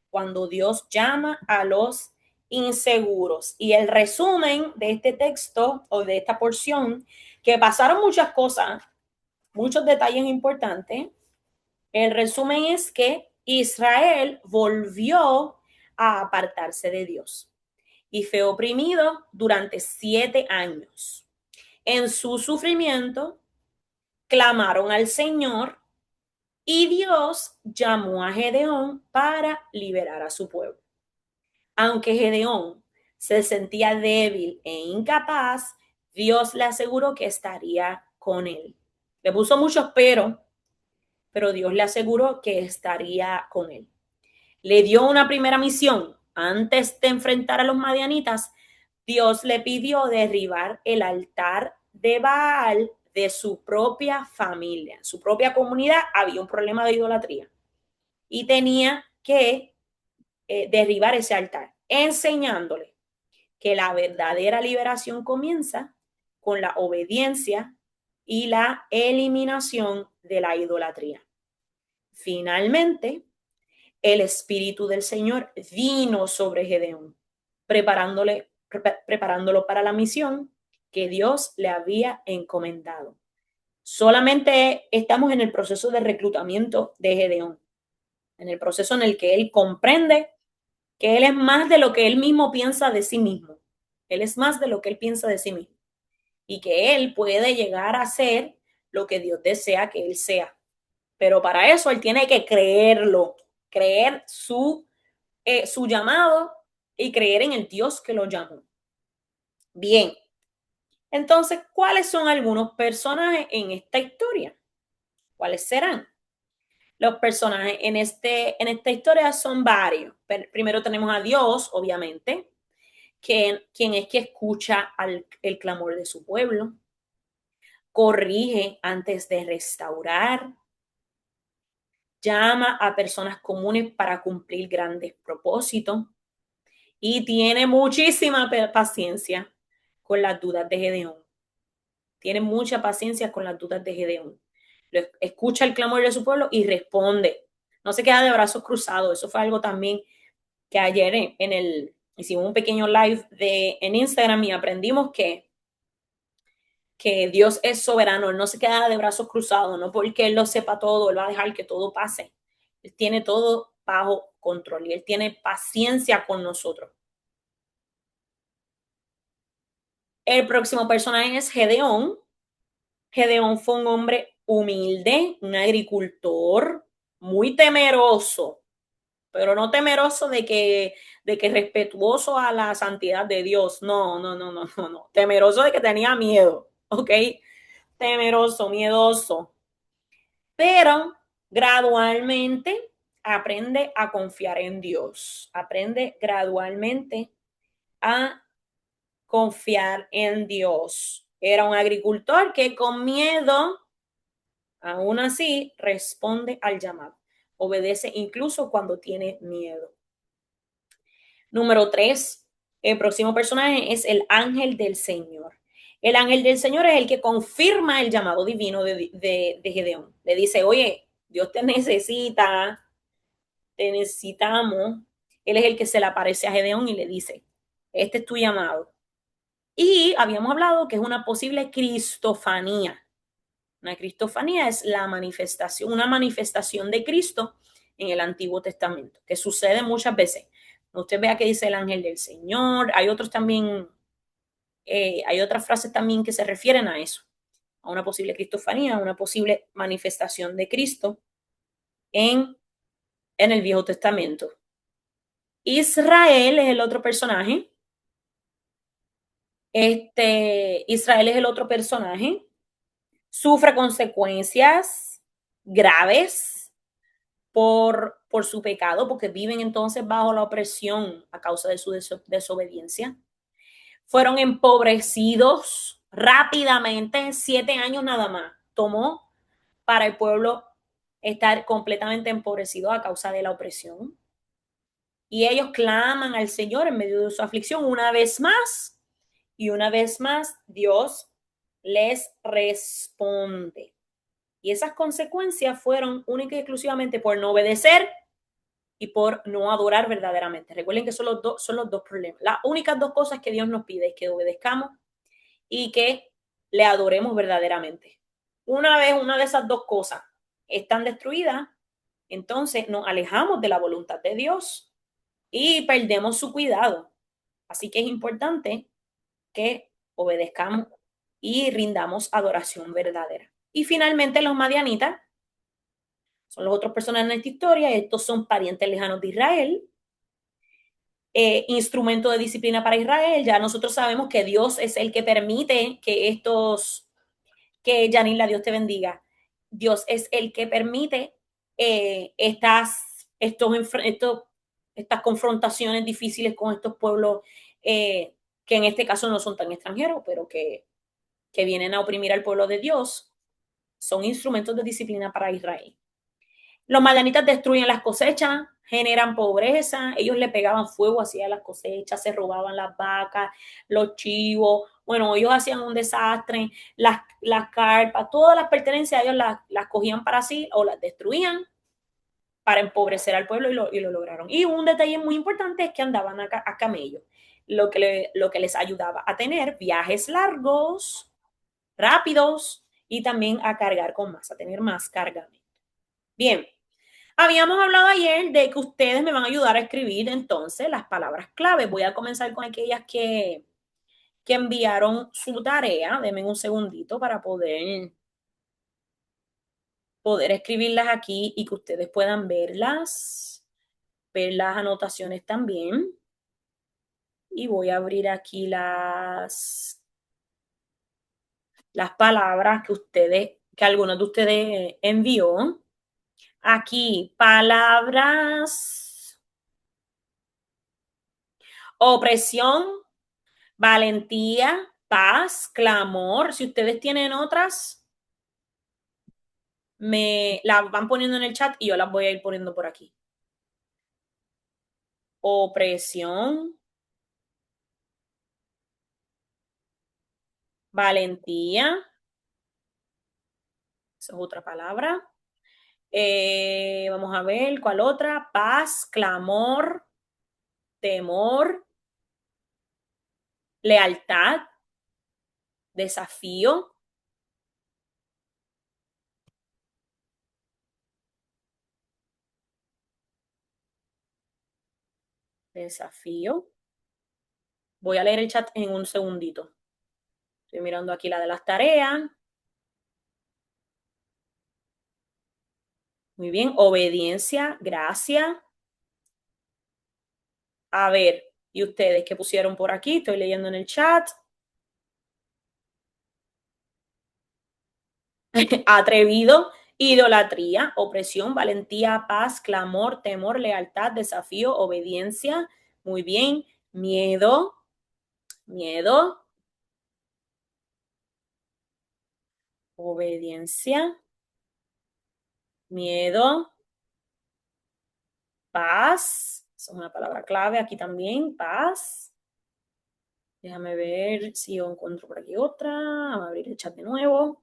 Cuando Dios llama a los inseguros. Y el resumen de este texto o de esta porción, que pasaron muchas cosas, muchos detalles importantes. El resumen es que Israel volvió a apartarse de Dios y fue oprimido durante 7 años. En su sufrimiento, clamaron al Señor y Dios llamó a Gedeón para liberar a su pueblo. Aunque Gedeón se sentía débil e incapaz, Dios le aseguró que estaría con él. Le puso muchos pero Dios le aseguró que estaría con él. Le dio una primera misión. Antes de enfrentar a los madianitas, Dios le pidió derribar el altar de Baal de su propia familia. En su propia comunidad había un problema de idolatría y tenía que derribar ese altar, enseñándole que la verdadera liberación comienza con la obediencia y la eliminación de la idolatría. Finalmente, el Espíritu del Señor vino sobre Gedeón, preparándolo para la misión que Dios le había encomendado. Solamente estamos en el proceso de reclutamiento de Gedeón, en el proceso en el que él comprende que él es más de lo que él mismo piensa de sí mismo. Él es más de lo que él piensa de sí mismo. Y que él puede llegar a ser lo que Dios desea que él sea. Pero para eso él tiene que creerlo, creer su llamado y creer en el Dios que lo llamó. Bien, entonces, ¿cuáles son algunos personajes en esta historia? ¿Cuáles serán? Los personajes en esta historia son varios. Primero tenemos a Dios, obviamente, quien es que escucha el clamor de su pueblo, corrige antes de restaurar, llama a personas comunes para cumplir grandes propósitos y tiene muchísima paciencia con las dudas de Gedeón. Tiene mucha paciencia con las dudas de Gedeón. Escucha el clamor de su pueblo y responde. No se queda de brazos cruzados. Eso fue algo también que ayer hicimos un pequeño live en Instagram y aprendimos que que Dios es soberano, Él no se queda de brazos cruzados, no porque Él lo sepa todo, Él va a dejar que todo pase. Él tiene todo bajo control y Él tiene paciencia con nosotros. El próximo personaje es Gedeón. Gedeón fue un hombre humilde, un agricultor, muy temeroso, pero no temeroso de que respetuoso a la santidad de Dios. No, no, no, no, no, no. Temeroso de que tenía miedo, ¿ok? Temeroso, miedoso. Pero gradualmente aprende a confiar en Dios. Aprende gradualmente a confiar en Dios. Era un agricultor que con miedo, aún así, responde al llamado. Obedece incluso cuando tiene miedo. Número 3, el próximo personaje es el ángel del Señor. El ángel del Señor es el que confirma el llamado divino de Gedeón. Le dice, oye, Dios te necesitamos. Él es el que se le aparece a Gedeón y le dice, este es tu llamado. Y habíamos hablado que es una posible cristofanía. Una cristofanía es la manifestación, una manifestación de Cristo en el Antiguo Testamento, que sucede muchas veces. Usted vea que dice el ángel del Señor, hay otros también, hay otras frases también que se refieren a eso, a una posible cristofanía, a una posible manifestación de Cristo en, en el Viejo Testamento. Israel es el otro personaje. Israel es el otro personaje. Sufre consecuencias graves por su pecado, porque viven entonces bajo la opresión a causa de su desobediencia. Fueron empobrecidos rápidamente, 7 años nada más. Tomó para el pueblo estar completamente empobrecido a causa de la opresión. Y ellos claman al Señor en medio de su aflicción una vez más. Y una vez más, Dios les responde. Y esas consecuencias fueron única y exclusivamente por no obedecer y por no adorar verdaderamente. Recuerden que son los dos problemas. Las únicas dos cosas que Dios nos pide es que obedezcamos y que le adoremos verdaderamente. Una vez una de esas dos cosas están destruidas, entonces nos alejamos de la voluntad de Dios y perdemos su cuidado. Así que es importante que obedezcamos y rindamos adoración verdadera. Y finalmente los madianitas son los otros personajes en esta historia. Estos son parientes lejanos de Israel, instrumento de disciplina para Israel. Ya nosotros sabemos que Dios es el que permite que que Yanila, Dios te bendiga. Dios es el que permite estas confrontaciones difíciles con estos pueblos que en este caso no son tan extranjeros, pero que vienen a oprimir al pueblo de Dios. Son instrumentos de disciplina para Israel. Los madianitas destruyen las cosechas, generan pobreza, ellos le pegaban fuego hacia las cosechas, se robaban las vacas, los chivos, bueno, ellos hacían un desastre, las carpas, todas las pertenencias, ellos las cogían para sí o las destruían para empobrecer al pueblo y lo lograron. Y un detalle muy importante es que andaban a camello, lo que les ayudaba a tener viajes largos, rápidos y también a cargar con más, a tener más cargamento. Bien, habíamos hablado ayer de que ustedes me van a ayudar a escribir entonces las palabras clave. Voy a comenzar con aquellas que enviaron su tarea. Denme un segundito para poder escribirlas aquí y que ustedes puedan verlas, ver las anotaciones también. Y voy a abrir aquí las palabras que algunos de ustedes envió. Aquí, palabras, opresión, valentía, paz, clamor. Si ustedes tienen otras, me las van poniendo en el chat y yo las voy a ir poniendo por aquí. Opresión, valentía, esa es otra palabra. Vamos a ver cuál otra. Paz, clamor, temor, lealtad, desafío, desafío. Voy a leer el chat en un segundito. Estoy mirando aquí la de las tareas. Muy bien, obediencia, gracias. A ver, ¿y ustedes qué pusieron por aquí? Estoy leyendo en el chat. Atrevido, idolatría, opresión, valentía, paz, clamor, temor, lealtad, desafío, obediencia. Muy bien, miedo, miedo, obediencia, miedo, paz. Esa es una palabra clave aquí también, paz. Déjame ver si yo encuentro por aquí otra. Vamos a abrir el chat de nuevo.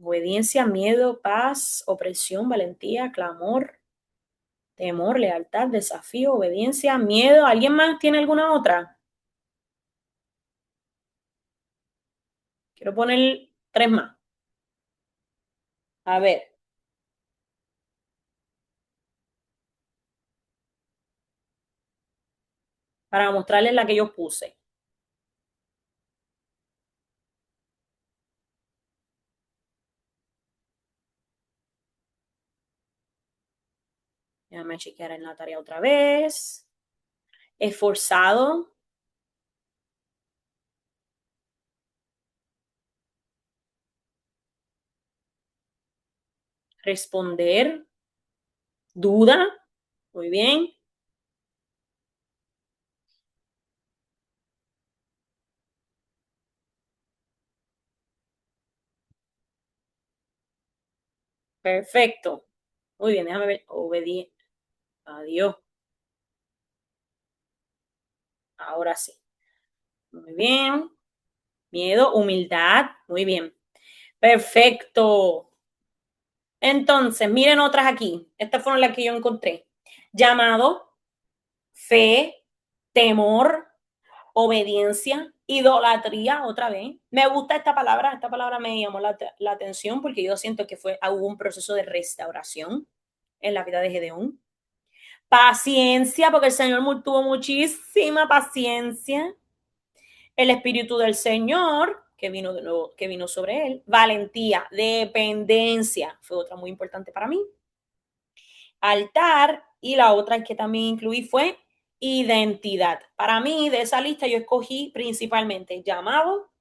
Obediencia, miedo, paz, opresión, valentía, clamor, temor, lealtad, desafío, obediencia, miedo. ¿Alguien más tiene alguna otra? Quiero poner 3 más. A ver, para mostrarles la que yo puse. Déjame chequear en la tarea otra vez. Esforzado, responder, duda. Muy bien. Perfecto. Muy bien, déjame ver. Obediente. Adiós. Ahora sí. Muy bien. Miedo, humildad. Muy bien. Perfecto. Entonces, miren otras aquí. Estas fueron las que yo encontré. Llamado, fe, temor, obediencia, idolatría, otra vez. Me gusta esta palabra me llamó la atención porque yo siento que hubo un proceso de restauración en la vida de Gedeón. Paciencia, porque el Señor tuvo muchísima paciencia. El Espíritu del Señor, que vino de nuevo, que vino sobre él. Valentía, dependencia, fue otra muy importante para mí. Altar, y la otra que también incluí fue identidad. Para mí, de esa lista yo escogí principalmente llamado,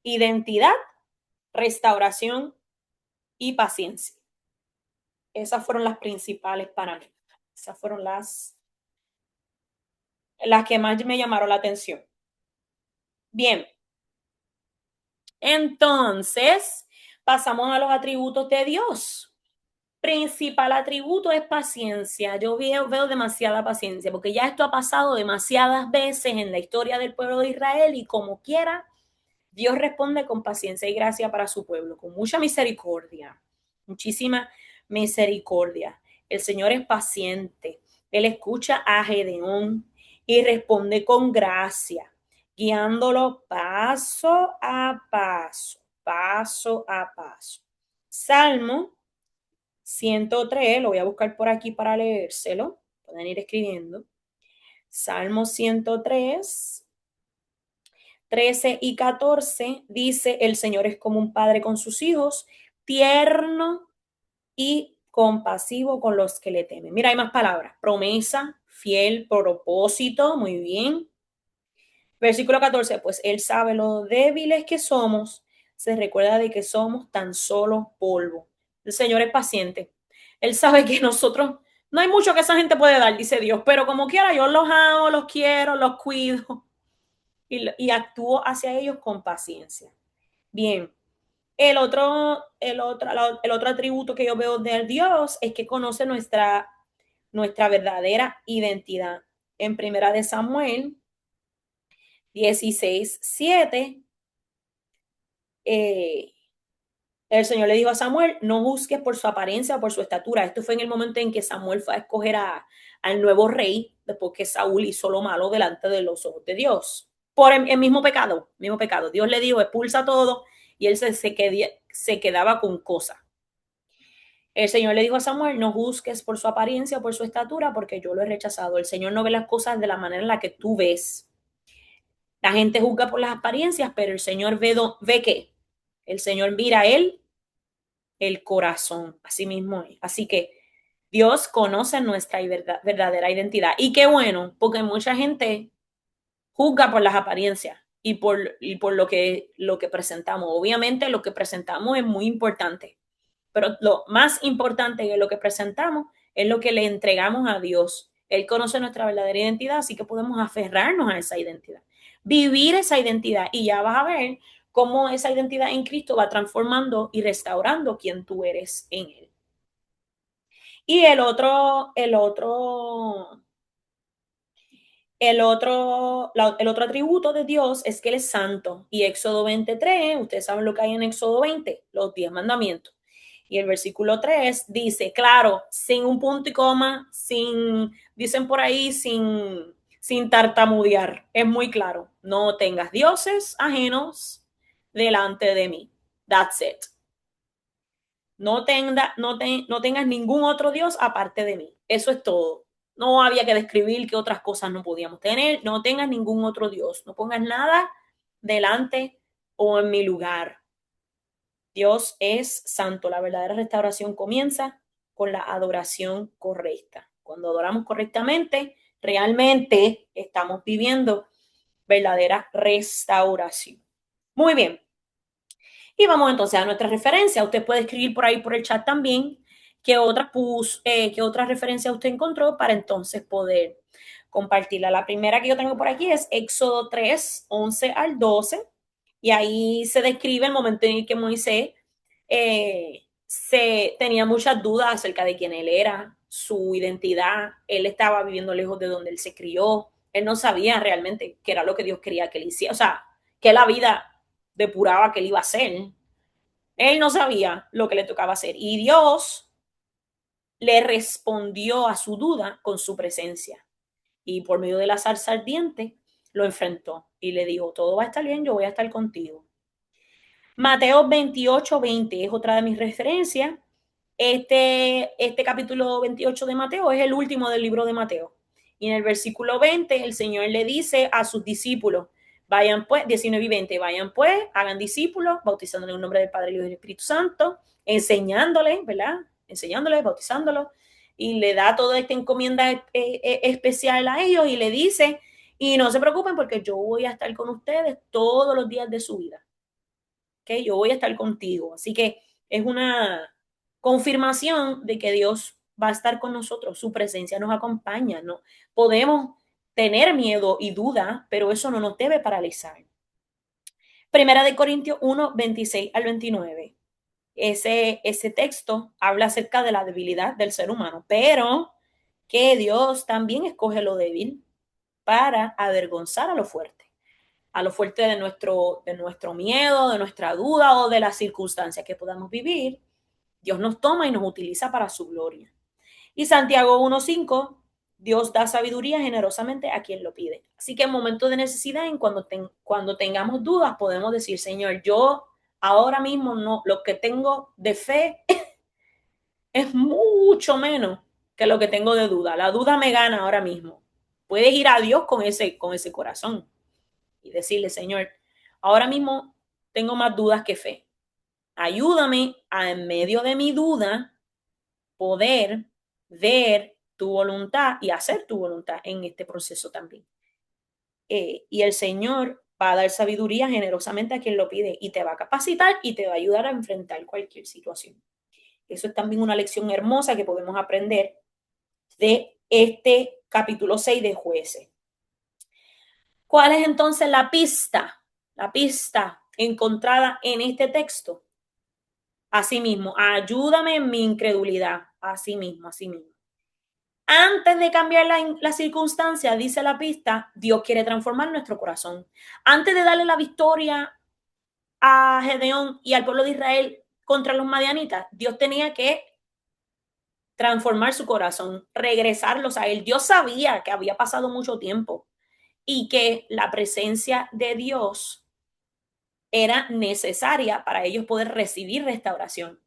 identidad, restauración y paciencia. Esas fueron las principales para mí. Esas fueron las que más me llamaron la atención. Bien, entonces pasamos a los atributos de Dios. Principal atributo es paciencia. Yo veo demasiada paciencia, porque ya esto ha pasado demasiadas veces en la historia del pueblo de Israel y como quiera, Dios responde con paciencia y gracia para su pueblo, con mucha misericordia, muchísima misericordia. El Señor es paciente. Él escucha a Gedeón y responde con gracia, guiándolo paso a paso, paso a paso. Salmo 103, lo voy a buscar por aquí para leérselo. Pueden ir escribiendo. Salmo 103, 13 y 14 dice, el Señor es como un padre con sus hijos, tierno y compasivo con los que le temen. Mira, hay más palabras. Promesa, fiel, propósito, muy bien. Versículo 14, pues Él sabe lo débiles que somos, se recuerda de que somos tan solo polvo. El Señor es paciente. Él sabe que nosotros, no hay mucho que esa gente puede dar, dice Dios, pero como quiera, yo los amo, los quiero, los cuido y actúo hacia ellos con paciencia. Bien, el otro atributo que yo veo de Dios es que conoce nuestra verdadera identidad. En Primera de Samuel 16:7, el Señor le dijo a Samuel, no juzgues por su apariencia o por su estatura. Esto fue en el momento en que Samuel fue a escoger al nuevo rey, después que Saúl hizo lo malo delante de los ojos de Dios. por el mismo pecado, mismo pecado. Dios le dijo, expulsa todo, y él se quedaba con cosas. El Señor le dijo a Samuel, no juzgues por su apariencia o por su estatura, porque yo lo he rechazado. El Señor no ve las cosas de la manera en la que tú ves. La gente juzga por las apariencias, pero el Señor ve qué. El Señor mira a él el corazón, así mismo es. Así que Dios conoce nuestra verdadera identidad. Y qué bueno, porque mucha gente juzga por las apariencias y por lo que presentamos. Obviamente lo que presentamos es muy importante, pero lo más importante de lo que presentamos es lo que le entregamos a Dios. Él conoce nuestra verdadera identidad, así que podemos aferrarnos a esa identidad, vivir esa identidad, y ya vas a ver cómo esa identidad en Cristo va transformando y restaurando quien tú eres en Él. Y el otro atributo de Dios es que Él es santo. Y Éxodo 23, ustedes saben lo que hay en Éxodo 20, los 10 mandamientos. Y el versículo 3 dice, claro, sin un punto y coma, dicen por ahí, sin tartamudear. Es muy claro. No tengas dioses ajenos delante de mí. That's it. No tengas ningún otro Dios aparte de mí. Eso es todo. No había que describir qué otras cosas no podíamos tener. No tengas ningún otro Dios. No pongas nada delante o en mi lugar. Dios es santo. La verdadera restauración comienza con la adoración correcta. Cuando adoramos correctamente, realmente estamos viviendo verdadera restauración. Muy bien. Y vamos entonces a nuestra referencia. Usted puede escribir por ahí por el chat también qué otras referencias usted encontró para entonces poder compartirla. La primera que yo tengo por aquí es Éxodo 3, 11 al 12. Y ahí se describe el momento en el que Moisés tenía muchas dudas acerca de quién él era, su identidad. Él estaba viviendo lejos de donde él se crió. Él no sabía realmente qué era lo que Dios quería que él hiciera. O sea, que la vida depuraba que él iba a hacer. Él no sabía lo que le tocaba hacer. Y Dios le respondió a su duda con su presencia. Y por medio de la zarza ardiente lo enfrentó y le dijo, todo va a estar bien, yo voy a estar contigo. Mateo 28:20 es otra de mis referencias. Este capítulo 28 de Mateo es el último del libro de Mateo. Y en el versículo 20 el Señor le dice a sus discípulos, vayan pues, 19 y 20, vayan pues, hagan discípulos, bautizándoles en el nombre del Padre, y del Espíritu Santo, enseñándoles, ¿verdad? Enseñándoles, bautizándolos, y le da toda esta encomienda especial a ellos y le dice, y no se preocupen porque yo voy a estar con ustedes todos los días de su vida. ¿Okay? Yo voy a estar contigo. Así que es una confirmación de que Dios va a estar con nosotros, su presencia nos acompaña, ¿no? Podemos tener miedo y duda, pero eso no nos debe paralizar. Primera de Corintios 1, 26 al 29. Ese texto habla acerca de la debilidad del ser humano, pero que Dios también escoge lo débil para avergonzar a lo fuerte de nuestro miedo, de nuestra duda o de las circunstancias que podamos vivir. Dios nos toma y nos utiliza para su gloria. Y Santiago 1:5, Dios da sabiduría generosamente a quien lo pide. Así que en momentos de necesidad, cuando tengamos dudas, podemos decir, Señor, yo ahora mismo no, lo que tengo de fe es mucho menos que lo que tengo de duda. La duda me gana ahora mismo. Puedes ir a Dios con ese corazón y decirle, Señor, ahora mismo tengo más dudas que fe. Ayúdame a, en medio de mi duda, poder ver tu voluntad y hacer tu voluntad en este proceso también. Y el Señor va a dar sabiduría generosamente a quien lo pide y te va a capacitar y te va a ayudar a enfrentar cualquier situación. Eso es también una lección hermosa que podemos aprender de este capítulo 6 de Jueces. ¿Cuál es entonces la pista? La pista encontrada en este texto. Asimismo, ayúdame en mi incredulidad. Asimismo. Antes de cambiar la circunstancia, dice la pista, Dios quiere transformar nuestro corazón. Antes de darle la victoria a Gedeón y al pueblo de Israel contra los madianitas, Dios tenía que transformar su corazón, regresarlos a él. Dios sabía que había pasado mucho tiempo y que la presencia de Dios era necesaria para ellos poder recibir restauración.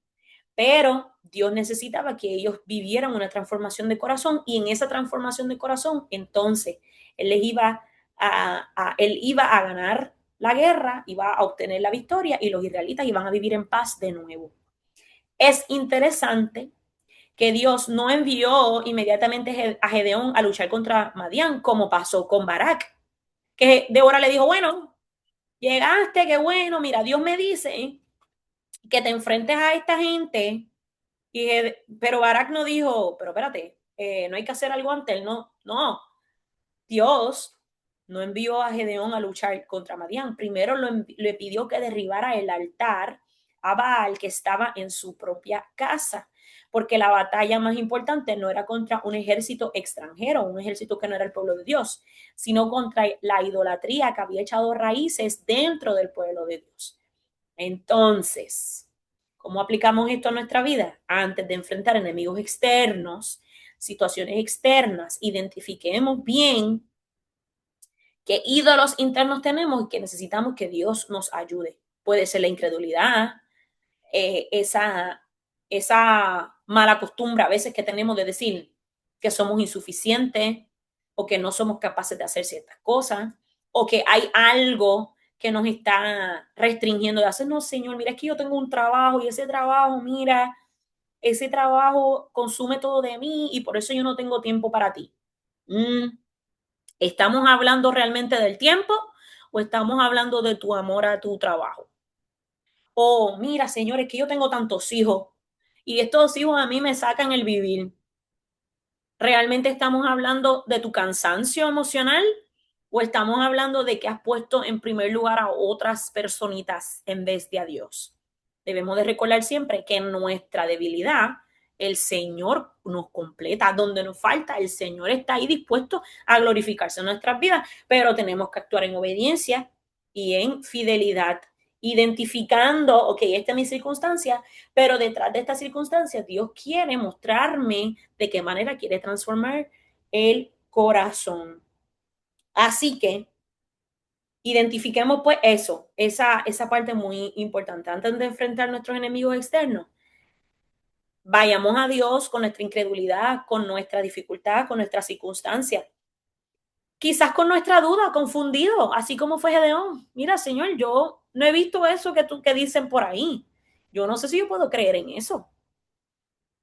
Pero Dios necesitaba que ellos vivieran una transformación de corazón y en esa transformación de corazón, entonces, él iba a ganar la guerra, iba a obtener la victoria y los israelitas iban a vivir en paz de nuevo. Es interesante que Dios no envió inmediatamente a Gedeón a luchar contra Madián, como pasó con Barak, que Débora le dijo, bueno, llegaste, qué bueno, mira, Dios me dice que te enfrentes a esta gente, pero Barak no dijo, pero espérate, no hay que hacer algo antes, él no, Dios no envió a Gedeón a luchar contra Madián. Primero le pidió que derribara el altar a Baal que estaba en su propia casa, porque la batalla más importante no era contra un ejército extranjero, un ejército que no era el pueblo de Dios, sino contra la idolatría que había echado raíces dentro del pueblo de Dios. Entonces, ¿cómo aplicamos esto a nuestra vida? Antes de enfrentar enemigos externos, situaciones externas, identifiquemos bien qué ídolos internos tenemos y que necesitamos que Dios nos ayude. Puede ser la incredulidad, esa, esa mala costumbre a veces que tenemos de decir que somos insuficientes o que no somos capaces de hacer ciertas cosas o que hay algo que nos está restringiendo de hacer, no, Señor, mira, es que yo tengo un trabajo y ese trabajo, mira, ese trabajo consume todo de mí y por eso yo no tengo tiempo para ti. ¿Estamos hablando realmente del tiempo o estamos hablando de tu amor a tu trabajo? O mira, señores, que yo tengo tantos hijos y estos hijos a mí me sacan el vivir. ¿Realmente estamos hablando de tu cansancio emocional o estamos hablando de que has puesto en primer lugar a otras personitas en vez de a Dios? Debemos de recordar siempre que en nuestra debilidad el Señor nos completa, donde nos falta, el Señor está ahí dispuesto a glorificarse en nuestras vidas, pero tenemos que actuar en obediencia y en fidelidad, identificando, ok, esta es mi circunstancia, pero detrás de esta circunstancia Dios quiere mostrarme de qué manera quiere transformar el corazón. Así que identifiquemos pues eso, esa parte muy importante. Antes de enfrentar a nuestros enemigos externos, vayamos a Dios con nuestra incredulidad, con nuestra dificultad, con nuestra circunstancia. Quizás con nuestra duda, confundido, así como fue Gedeón. Mira, Señor, yo no he visto eso que dicen por ahí. Yo no sé si yo puedo creer en eso.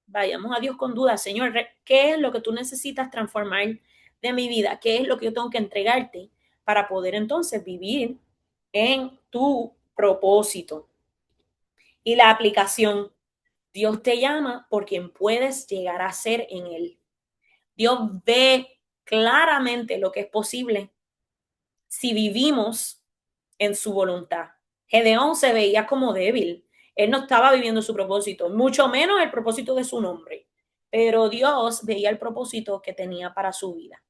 Vayamos a Dios con dudas, Señor, ¿qué es lo que tú necesitas transformar de mi vida? ¿Qué es lo que yo tengo que entregarte para poder entonces vivir en tu propósito? Y la aplicación, Dios te llama por quien puedes llegar a ser en Él. Dios ve claramente lo que es posible si vivimos en su voluntad. Gedeón se veía como débil. Él no estaba viviendo su propósito, mucho menos el propósito de su nombre. Pero Dios veía el propósito que tenía para su vida.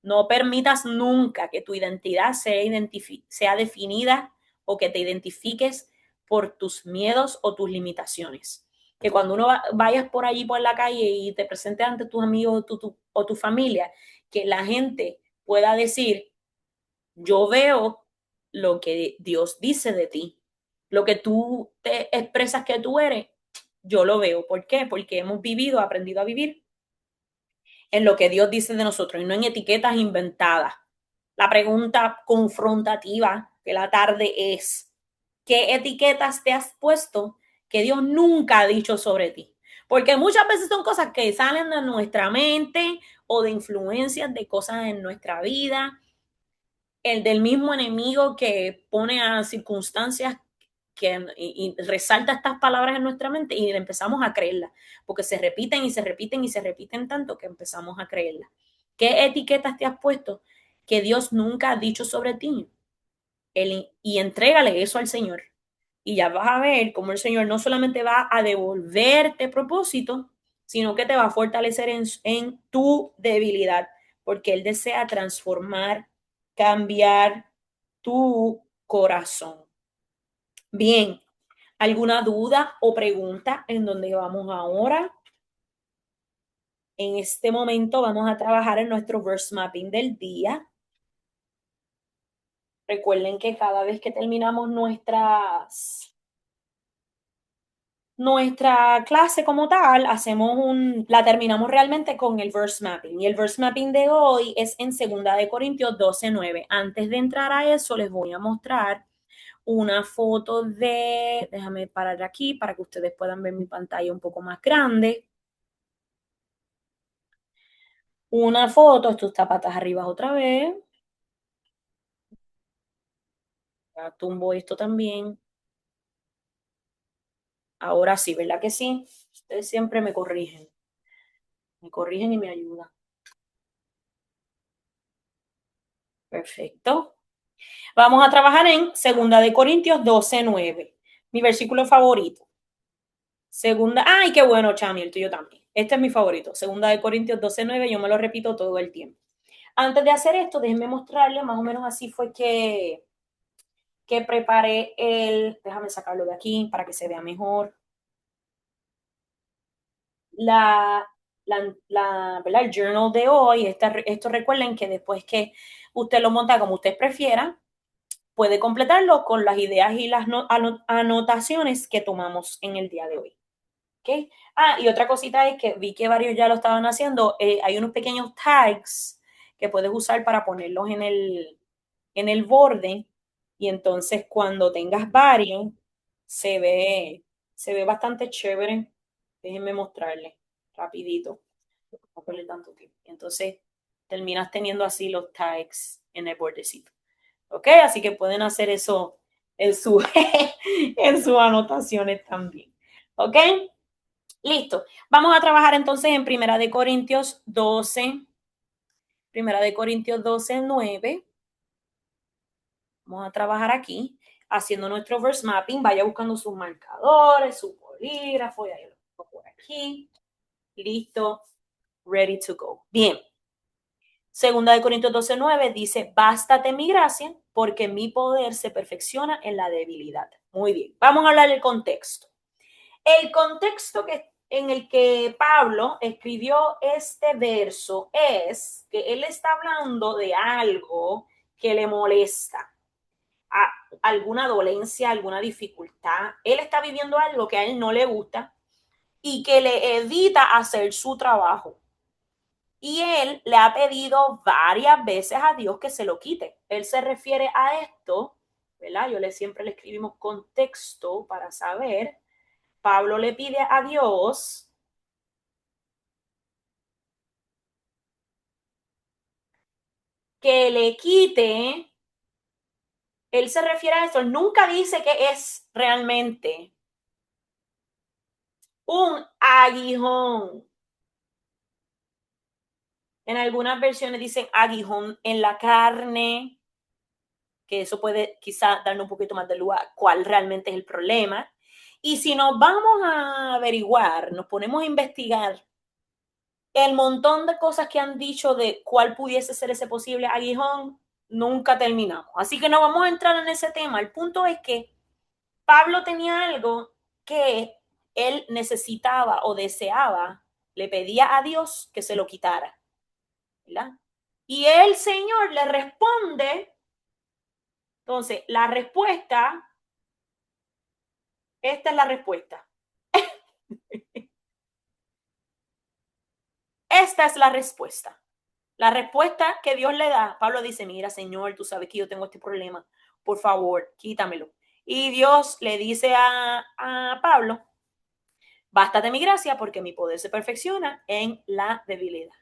No permitas nunca que tu identidad sea definida o que te identifiques por tus miedos o tus limitaciones. Que cuando uno vayas por allí por la calle y te presentes ante tus amigos o tu familia, que la gente pueda decir, yo veo lo que Dios dice de ti, lo que tú te expresas que tú eres, yo lo veo. ¿Por qué? Porque hemos vivido, aprendido a vivir en lo que Dios dice de nosotros y no en etiquetas inventadas. La pregunta confrontativa de la tarde es, ¿qué etiquetas te has puesto que Dios nunca ha dicho sobre ti? Porque muchas veces son cosas que salen de nuestra mente o de influencias de cosas en nuestra vida, el del mismo enemigo que pone a circunstancias y resalta estas palabras en nuestra mente y empezamos a creerlas, porque se repiten y se repiten y se repiten tanto que empezamos a creerlas. ¿Qué etiquetas te has puesto que Dios nunca ha dicho sobre ti? Y entrégale eso al Señor. Y ya vas a ver cómo el Señor no solamente va a devolverte propósito, sino que te va a fortalecer en tu debilidad, porque Él desea transformar, cambiar tu corazón. Bien, ¿alguna duda o pregunta en donde vamos ahora? En este momento vamos a trabajar en nuestro verse mapping del día. Recuerden que cada vez que terminamos nuestra clase como tal, la terminamos realmente con el verse mapping. Y el verse mapping de hoy es en 2 Corintios 12:9. Antes de entrar a eso, les voy a mostrar una foto déjame parar aquí para que ustedes puedan ver mi pantalla un poco más grande. Una foto, esto está patas arriba otra vez. Ya tumbo esto también. Ahora sí, ¿verdad que sí? Ustedes siempre me corrigen. Me corrigen y me ayudan. Perfecto. Vamos a trabajar en 2 Corintios 12:9. Mi versículo favorito. Ay, qué bueno, Chami, el tuyo también. Este es mi favorito. 2 Corintios 12:9, yo me lo repito todo el tiempo. Antes de hacer esto, déjenme mostrarles, más o menos así fue que preparé déjame sacarlo de aquí para que se vea mejor. La, ¿verdad? El journal de hoy, esto recuerden que después que usted lo monta como usted prefiera, puede completarlo con las ideas y las anotaciones que tomamos en el día de hoy. ¿Okay? Y otra cosita es que vi que varios ya lo estaban haciendo. Hay unos pequeños tags que puedes usar para ponerlos en el borde y entonces cuando tengas varios se ve, se ve bastante chévere. Déjenme mostrarles rapidito. No perder tanto tiempo. Entonces terminas teniendo así los tags en el bordecito. ¿Ok? Así que pueden hacer eso en, su, en sus anotaciones también. ¿Ok? Listo. Vamos a trabajar entonces en Primera de Corintios 12:9. Vamos a trabajar aquí haciendo nuestro verse mapping. Vaya buscando sus marcadores, su bolígrafo, ya lo pongo por aquí. Listo. Ready to go. Bien. 2 Corintios 12:9 dice, bástate mi gracia, porque mi poder se perfecciona en la debilidad. Muy bien. Vamos a hablar del contexto. El contexto en el que Pablo escribió este verso es que él está hablando de algo que le molesta, alguna dolencia, alguna dificultad. Él está viviendo algo que a él no le gusta y que le evita hacer su trabajo. Y él le ha pedido varias veces a Dios que se lo quite. Él se refiere a esto, ¿verdad? Siempre le escribimos contexto para saber. Pablo le pide a Dios que le quite. Él se refiere a esto, nunca dice que es realmente un aguijón. En algunas versiones dicen aguijón en la carne, que eso puede quizá darnos un poquito más de luz a cuál realmente es el problema. Y si nos vamos a averiguar, nos ponemos a investigar el montón de cosas que han dicho de cuál pudiese ser ese posible aguijón, nunca terminamos. Así que no vamos a entrar en ese tema. El punto es que Pablo tenía algo que él necesitaba o deseaba, le pedía a Dios que se lo quitara, ¿verdad? Y el Señor le responde, entonces, esta es la respuesta. Esta es la respuesta. La respuesta que Dios le da, Pablo dice, mira, Señor, tú sabes que yo tengo este problema, por favor, quítamelo. Y Dios le dice a Pablo, bástate mi gracia porque mi poder se perfecciona en la debilidad.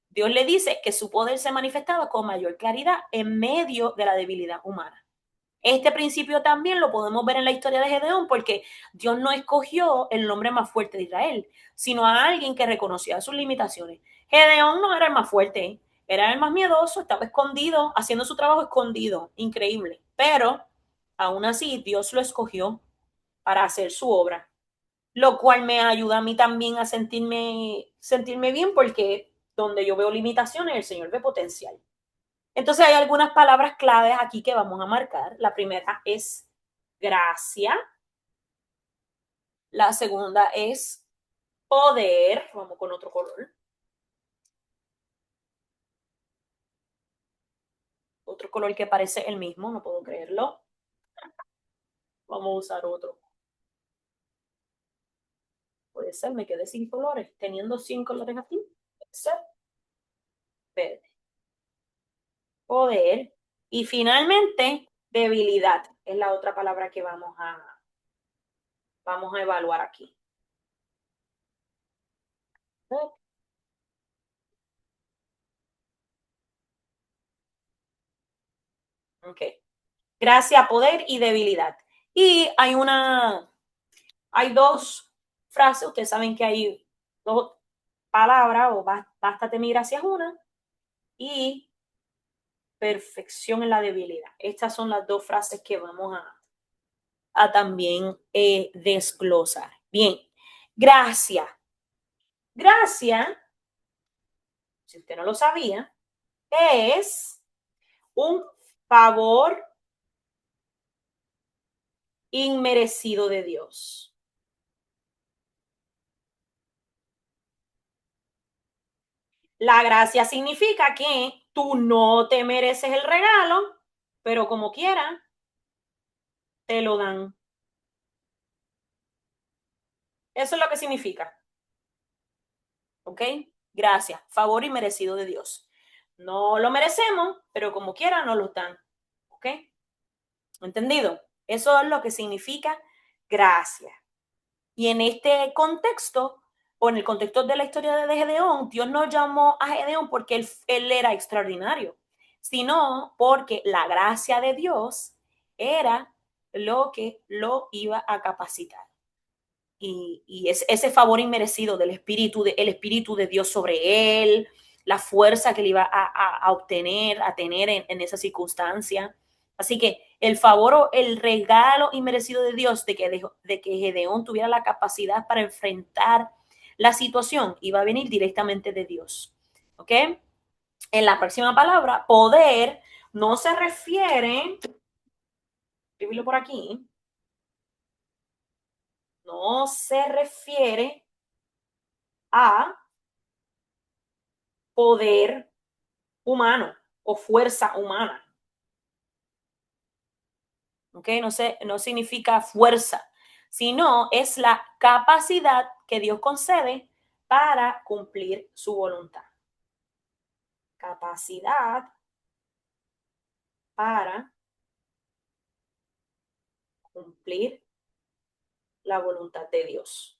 Dios le dice que su poder se manifestaba con mayor claridad en medio de la debilidad humana. Este principio también lo podemos ver en la historia de Gedeón, porque Dios no escogió el hombre más fuerte de Israel, sino a alguien que reconocía sus limitaciones. Gedeón no era el más fuerte, era el más miedoso, estaba escondido, haciendo su trabajo escondido, increíble. Pero aún así Dios lo escogió para hacer su obra, lo cual me ayuda a mí también a sentirme bien, porque donde yo veo limitaciones, el Señor ve potencial. Entonces hay algunas palabras claves aquí que vamos a marcar. La primera es gracia. La segunda es poder. Vamos con otro color. Otro color que parece el mismo, no puedo creerlo. Vamos a usar otro. Puede ser, me quedé sin colores. Teniendo 100 colores aquí. Puede ser. Verde. Poder. Y finalmente, debilidad. Es la otra palabra que vamos a evaluar aquí. Ok. Gracia, poder y debilidad. Y hay dos frases. Ustedes saben que hay dos palabras, o bástate mi gracia es una, y perfección en la debilidad. Estas son las dos frases que vamos a también desglosar. Bien, gracia. Gracia, si usted no lo sabía, es un favor inmerecido de Dios. La gracia significa que tú no te mereces el regalo, pero como quiera, te lo dan. Eso es lo que significa. ¿Ok? Gracias, favor inmerecido de Dios. No lo merecemos, pero como quiera nos lo dan. ¿Ok? ¿Entendido? Eso es lo que significa gracia. Y en este contexto, o en el contexto de la historia de Gedeón, Dios no llamó a Gedeón porque él era extraordinario, sino porque la gracia de Dios era lo que lo iba a capacitar. Y ese favor inmerecido del espíritu, el espíritu de Dios sobre él, la fuerza que le iba a obtener, a tener en esa circunstancia. Así que el favor o el regalo inmerecido de Dios de que Gedeón tuviera la capacidad para enfrentar la situación iba a venir directamente de Dios. ¿Ok? En la próxima palabra, poder no se refiere, escribirlo por aquí, no se refiere a poder humano o fuerza humana. ¿Ok? No significa fuerza, sino es la capacidad que Dios concede para cumplir su voluntad. Capacidad para cumplir la voluntad de Dios.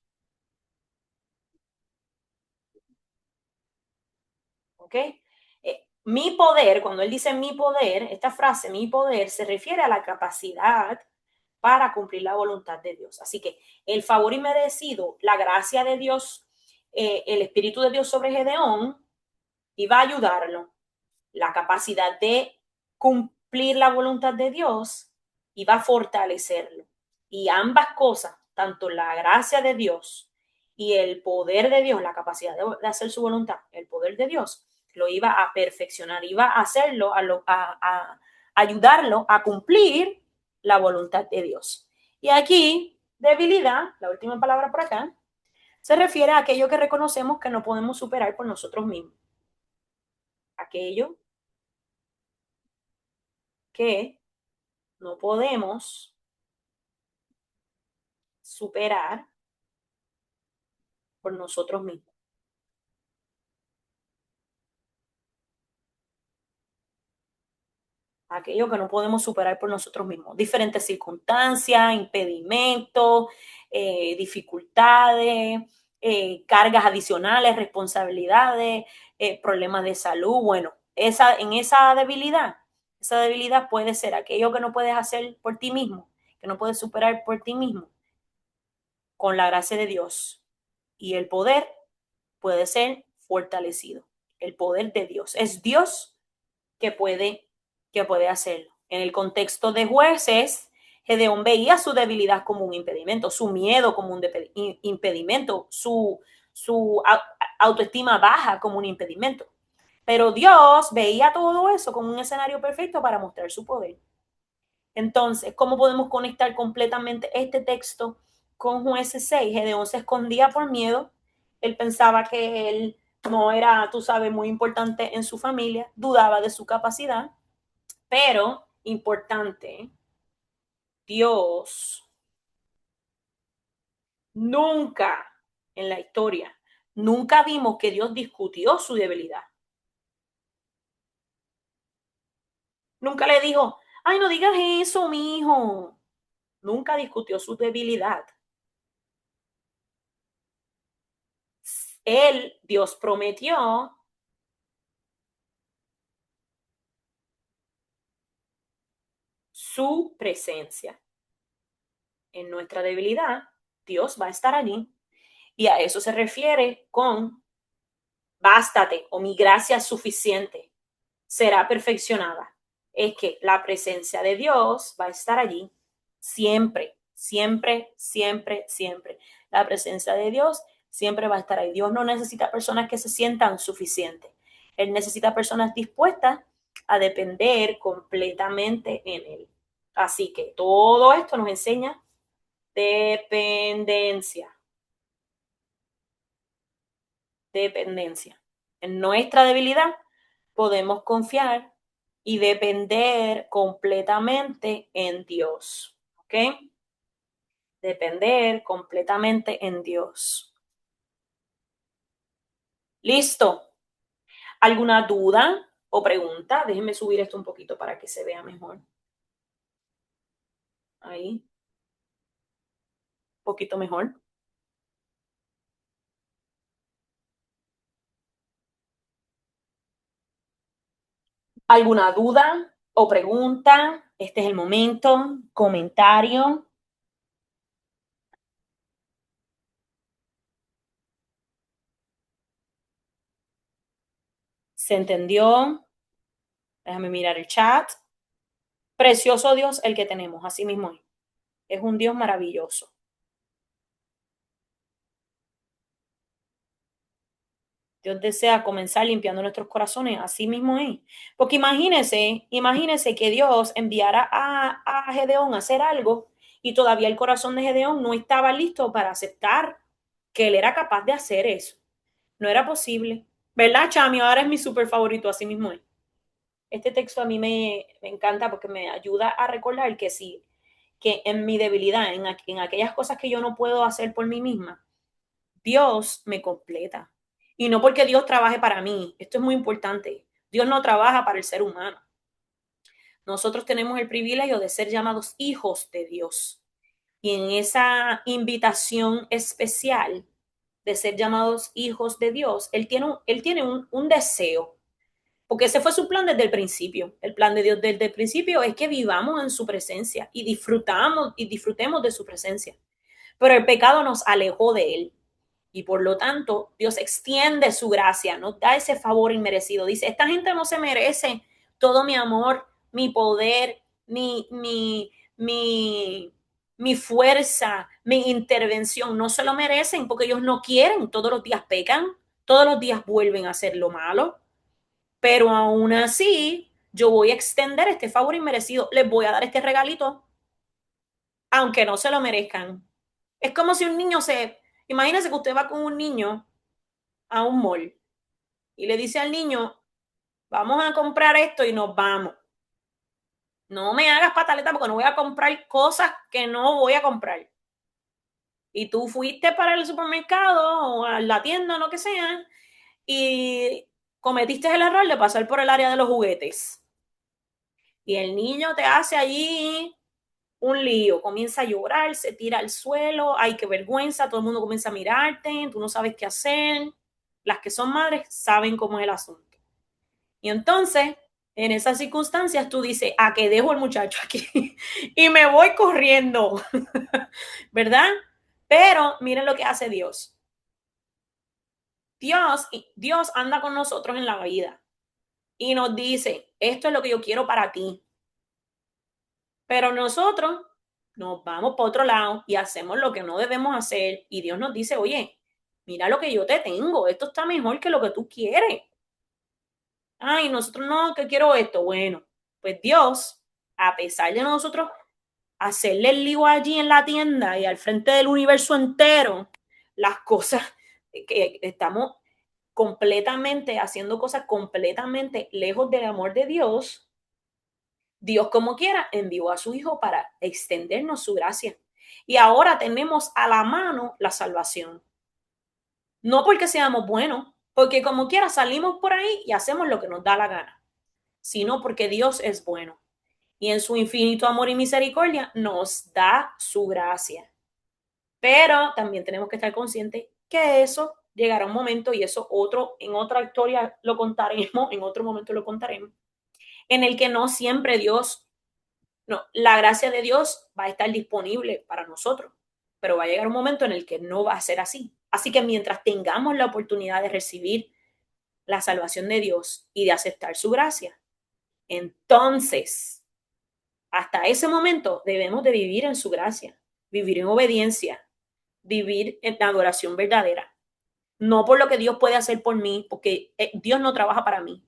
¿Ok? Mi poder, cuando él dice mi poder, esta frase, mi poder, se refiere a la capacidad para cumplir la voluntad de Dios. Así que el favor inmerecido, la gracia de Dios, el Espíritu de Dios sobre Gedeón, iba a ayudarlo. La capacidad de cumplir la voluntad de Dios iba a fortalecerlo. Y ambas cosas, tanto la gracia de Dios y el poder de Dios, la capacidad de hacer su voluntad, el poder de Dios, lo iba a perfeccionar, iba a hacerlo, a ayudarlo a cumplir la voluntad de Dios. Y aquí, debilidad, la última palabra por acá, se refiere a aquello que reconocemos que no podemos superar por nosotros mismos. Aquello que no podemos superar por nosotros mismos. Aquello que no podemos superar por nosotros mismos. Diferentes circunstancias, impedimentos, dificultades, cargas adicionales, responsabilidades, problemas de salud. Bueno, en esa debilidad puede ser aquello que no puedes hacer por ti mismo, que no puedes superar por ti mismo, con la gracia de Dios. Y el poder puede ser fortalecido. El poder de Dios. Es Dios que puede hacerlo. En el contexto de jueces, Gedeón veía su debilidad como un impedimento, su miedo como un impedimento, su autoestima baja como un impedimento. Pero Dios veía todo eso como un escenario perfecto para mostrar su poder. Entonces, ¿cómo podemos conectar completamente este texto con Jueces 6? Gedeón se escondía por miedo, él pensaba que él no era, tú sabes, muy importante en su familia, dudaba de su capacidad, Pero, importante, Dios nunca en la historia, nunca vimos que Dios discutió su debilidad. Nunca le dijo, ay, no digas eso, mi hijo. Nunca discutió su debilidad. Dios prometió su presencia. En nuestra debilidad, Dios va a estar allí. Y a eso se refiere con bástate o mi gracia es suficiente, será perfeccionada. Es que la presencia de Dios va a estar allí siempre, siempre, siempre, siempre. La presencia de Dios siempre va a estar ahí. Dios no necesita personas que se sientan suficientes. Él necesita personas dispuestas a depender completamente en Él. Así que todo esto nos enseña dependencia. Dependencia. En nuestra debilidad podemos confiar y depender completamente en Dios. ¿Ok? Depender completamente en Dios. ¿Listo? ¿Alguna duda o pregunta? Déjenme subir esto un poquito para que se vea mejor. Ahí, un poquito mejor. ¿Alguna duda o pregunta? Este es el momento. Comentario. ¿Se entendió? Déjame mirar el chat. Precioso Dios el que tenemos, así mismo es un Dios maravilloso. Dios desea comenzar limpiando nuestros corazones, así mismo es. Porque imagínense que Dios enviara a Gedeón a hacer algo y todavía el corazón de Gedeón no estaba listo para aceptar que él era capaz de hacer eso. No era posible. ¿Verdad, Chami? Ahora es mi súper favorito, así mismo es. Este texto a mí me encanta porque me ayuda a recordar que sí, que en mi debilidad, en aquellas cosas que yo no puedo hacer por mí misma, Dios me completa. Y no porque Dios trabaje para mí, esto es muy importante. Dios no trabaja para el ser humano. Nosotros tenemos el privilegio de ser llamados hijos de Dios. Y en esa invitación especial de ser llamados hijos de Dios, Él tiene un deseo, porque ese fue su plan desde el principio. El plan de Dios desde el principio es que vivamos en su presencia y disfrutemos de su presencia. Pero el pecado nos alejó de Él. Y por lo tanto, Dios extiende su gracia, nos da ese favor inmerecido. Dice, esta gente no se merece todo mi amor, mi poder, mi fuerza, mi intervención. No se lo merecen porque ellos no quieren. Todos los días pecan, todos los días vuelven a hacer lo malo. Pero aún así, yo voy a extender este favor inmerecido. Les voy a dar este regalito, aunque no se lo merezcan. Es como si un niño imagínese que usted va con un niño a un mall y le dice al niño, vamos a comprar esto y nos vamos. No me hagas pataleta porque no voy a comprar cosas que no voy a comprar. Y tú fuiste para el supermercado o a la tienda o lo que sea y cometiste el error de pasar por el área de los juguetes. Y el niño te hace allí un lío, comienza a llorar, se tira al suelo, ay, qué vergüenza, todo el mundo comienza a mirarte, tú no sabes qué hacer. Las que son madres saben cómo es el asunto. Y entonces, en esas circunstancias, tú dices, ¿a qué dejo el muchacho aquí? Y me voy corriendo, ¿verdad? Pero miren lo que hace Dios. Dios anda con nosotros en la vida y nos dice, esto es lo que yo quiero para ti. Pero nosotros nos vamos para otro lado y hacemos lo que no debemos hacer. Y Dios nos dice, oye, mira lo que yo te tengo, esto está mejor que lo que tú quieres. Ay, nosotros no, que quiero esto. Bueno, pues Dios, a pesar de nosotros hacerle el lío allí en la tienda y al frente del universo entero, las cosas que estamos completamente haciendo cosas completamente lejos del amor de Dios, Dios, como quiera, envió a su Hijo para extendernos su gracia. Y ahora tenemos a la mano la salvación. No porque seamos buenos, porque como quiera salimos por ahí y hacemos lo que nos da la gana, sino porque Dios es bueno. Y en su infinito amor y misericordia nos da su gracia. Pero también tenemos que estar conscientes que eso llegará un momento, y eso en otra historia lo contaremos, en otro momento lo contaremos, en el que no siempre la gracia de Dios va a estar disponible para nosotros, pero va a llegar un momento en el que no va a ser así. Así que mientras tengamos la oportunidad de recibir la salvación de Dios y de aceptar su gracia, entonces, hasta ese momento debemos de vivir en su gracia, vivir en obediencia, vivir en adoración verdadera. No por lo que Dios puede hacer por mí, porque Dios no trabaja para mí,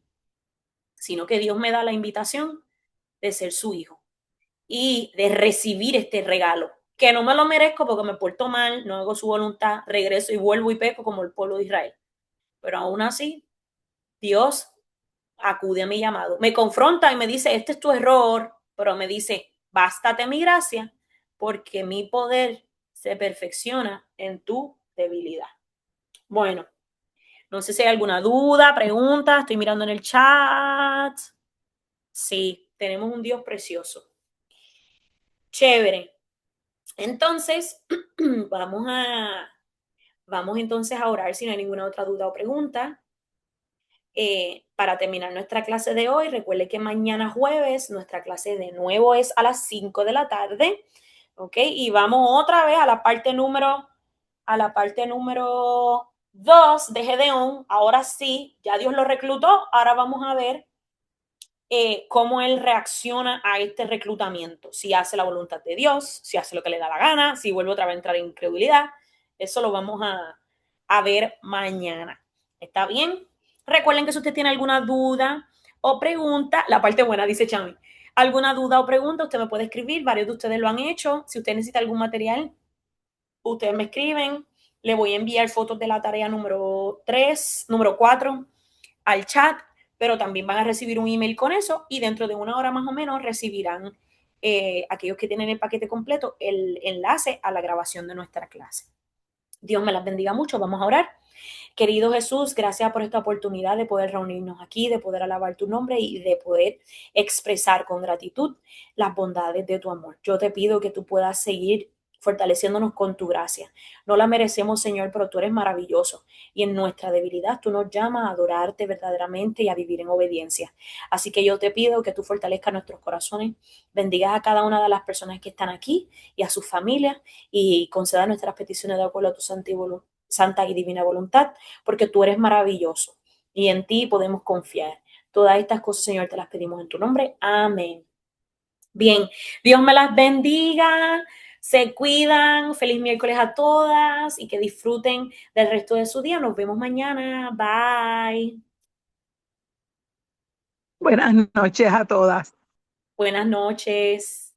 sino que Dios me da la invitación de ser su hijo y de recibir este regalo, que no me lo merezco porque me porto mal, no hago su voluntad, regreso y vuelvo y peco como el pueblo de Israel. Pero aún así, Dios acude a mi llamado. Me confronta y me dice, este es tu error, pero me dice, bástate mi gracia, porque mi poder se perfecciona en tu debilidad. Bueno, no sé si hay alguna duda, pregunta, estoy mirando en el chat. Sí, tenemos un Dios precioso. Chévere. Entonces, vamos a, vamos entonces a orar si no hay ninguna otra duda o pregunta. Para terminar nuestra clase de hoy, recuerde que mañana jueves nuestra clase de nuevo es a las 5 de la tarde, ¿ok? Y vamos otra vez a la parte número 2 de Gedeón. Ahora sí, ya Dios lo reclutó, ahora vamos a ver cómo él reacciona a este reclutamiento, si hace la voluntad de Dios, si hace lo que le da la gana, si vuelve otra vez a entrar en incredulidad. Eso lo vamos a ver mañana. ¿Está bien? Recuerden que si usted tiene alguna duda o pregunta, la parte buena dice Chami, alguna duda o pregunta, usted me puede escribir, varios de ustedes lo han hecho. Si usted necesita algún material, ustedes me escriben, le voy a enviar fotos de la tarea número 3, número 4 al chat, pero también van a recibir un email con eso y dentro de una hora más o menos recibirán aquellos que tienen el paquete completo el enlace a la grabación de nuestra clase. Dios me las bendiga mucho, vamos a orar. Querido Jesús, gracias por esta oportunidad de poder reunirnos aquí, de poder alabar tu nombre y de poder expresar con gratitud las bondades de tu amor. Yo te pido que tú puedas seguir fortaleciéndonos con tu gracia. No la merecemos, Señor, pero tú eres maravilloso y en nuestra debilidad tú nos llamas a adorarte verdaderamente y a vivir en obediencia. Así que yo te pido que tú fortalezcas nuestros corazones, bendigas a cada una de las personas que están aquí y a sus familias y conceda nuestras peticiones de acuerdo a tu santa y divina voluntad, porque tú eres maravilloso y en ti podemos confiar. Todas estas cosas, Señor, te las pedimos en tu nombre. Amén. Bien, Dios me las bendiga, se cuidan, feliz miércoles a todas y que disfruten del resto de su día. Nos vemos mañana. Bye. Buenas noches a todas. Buenas noches.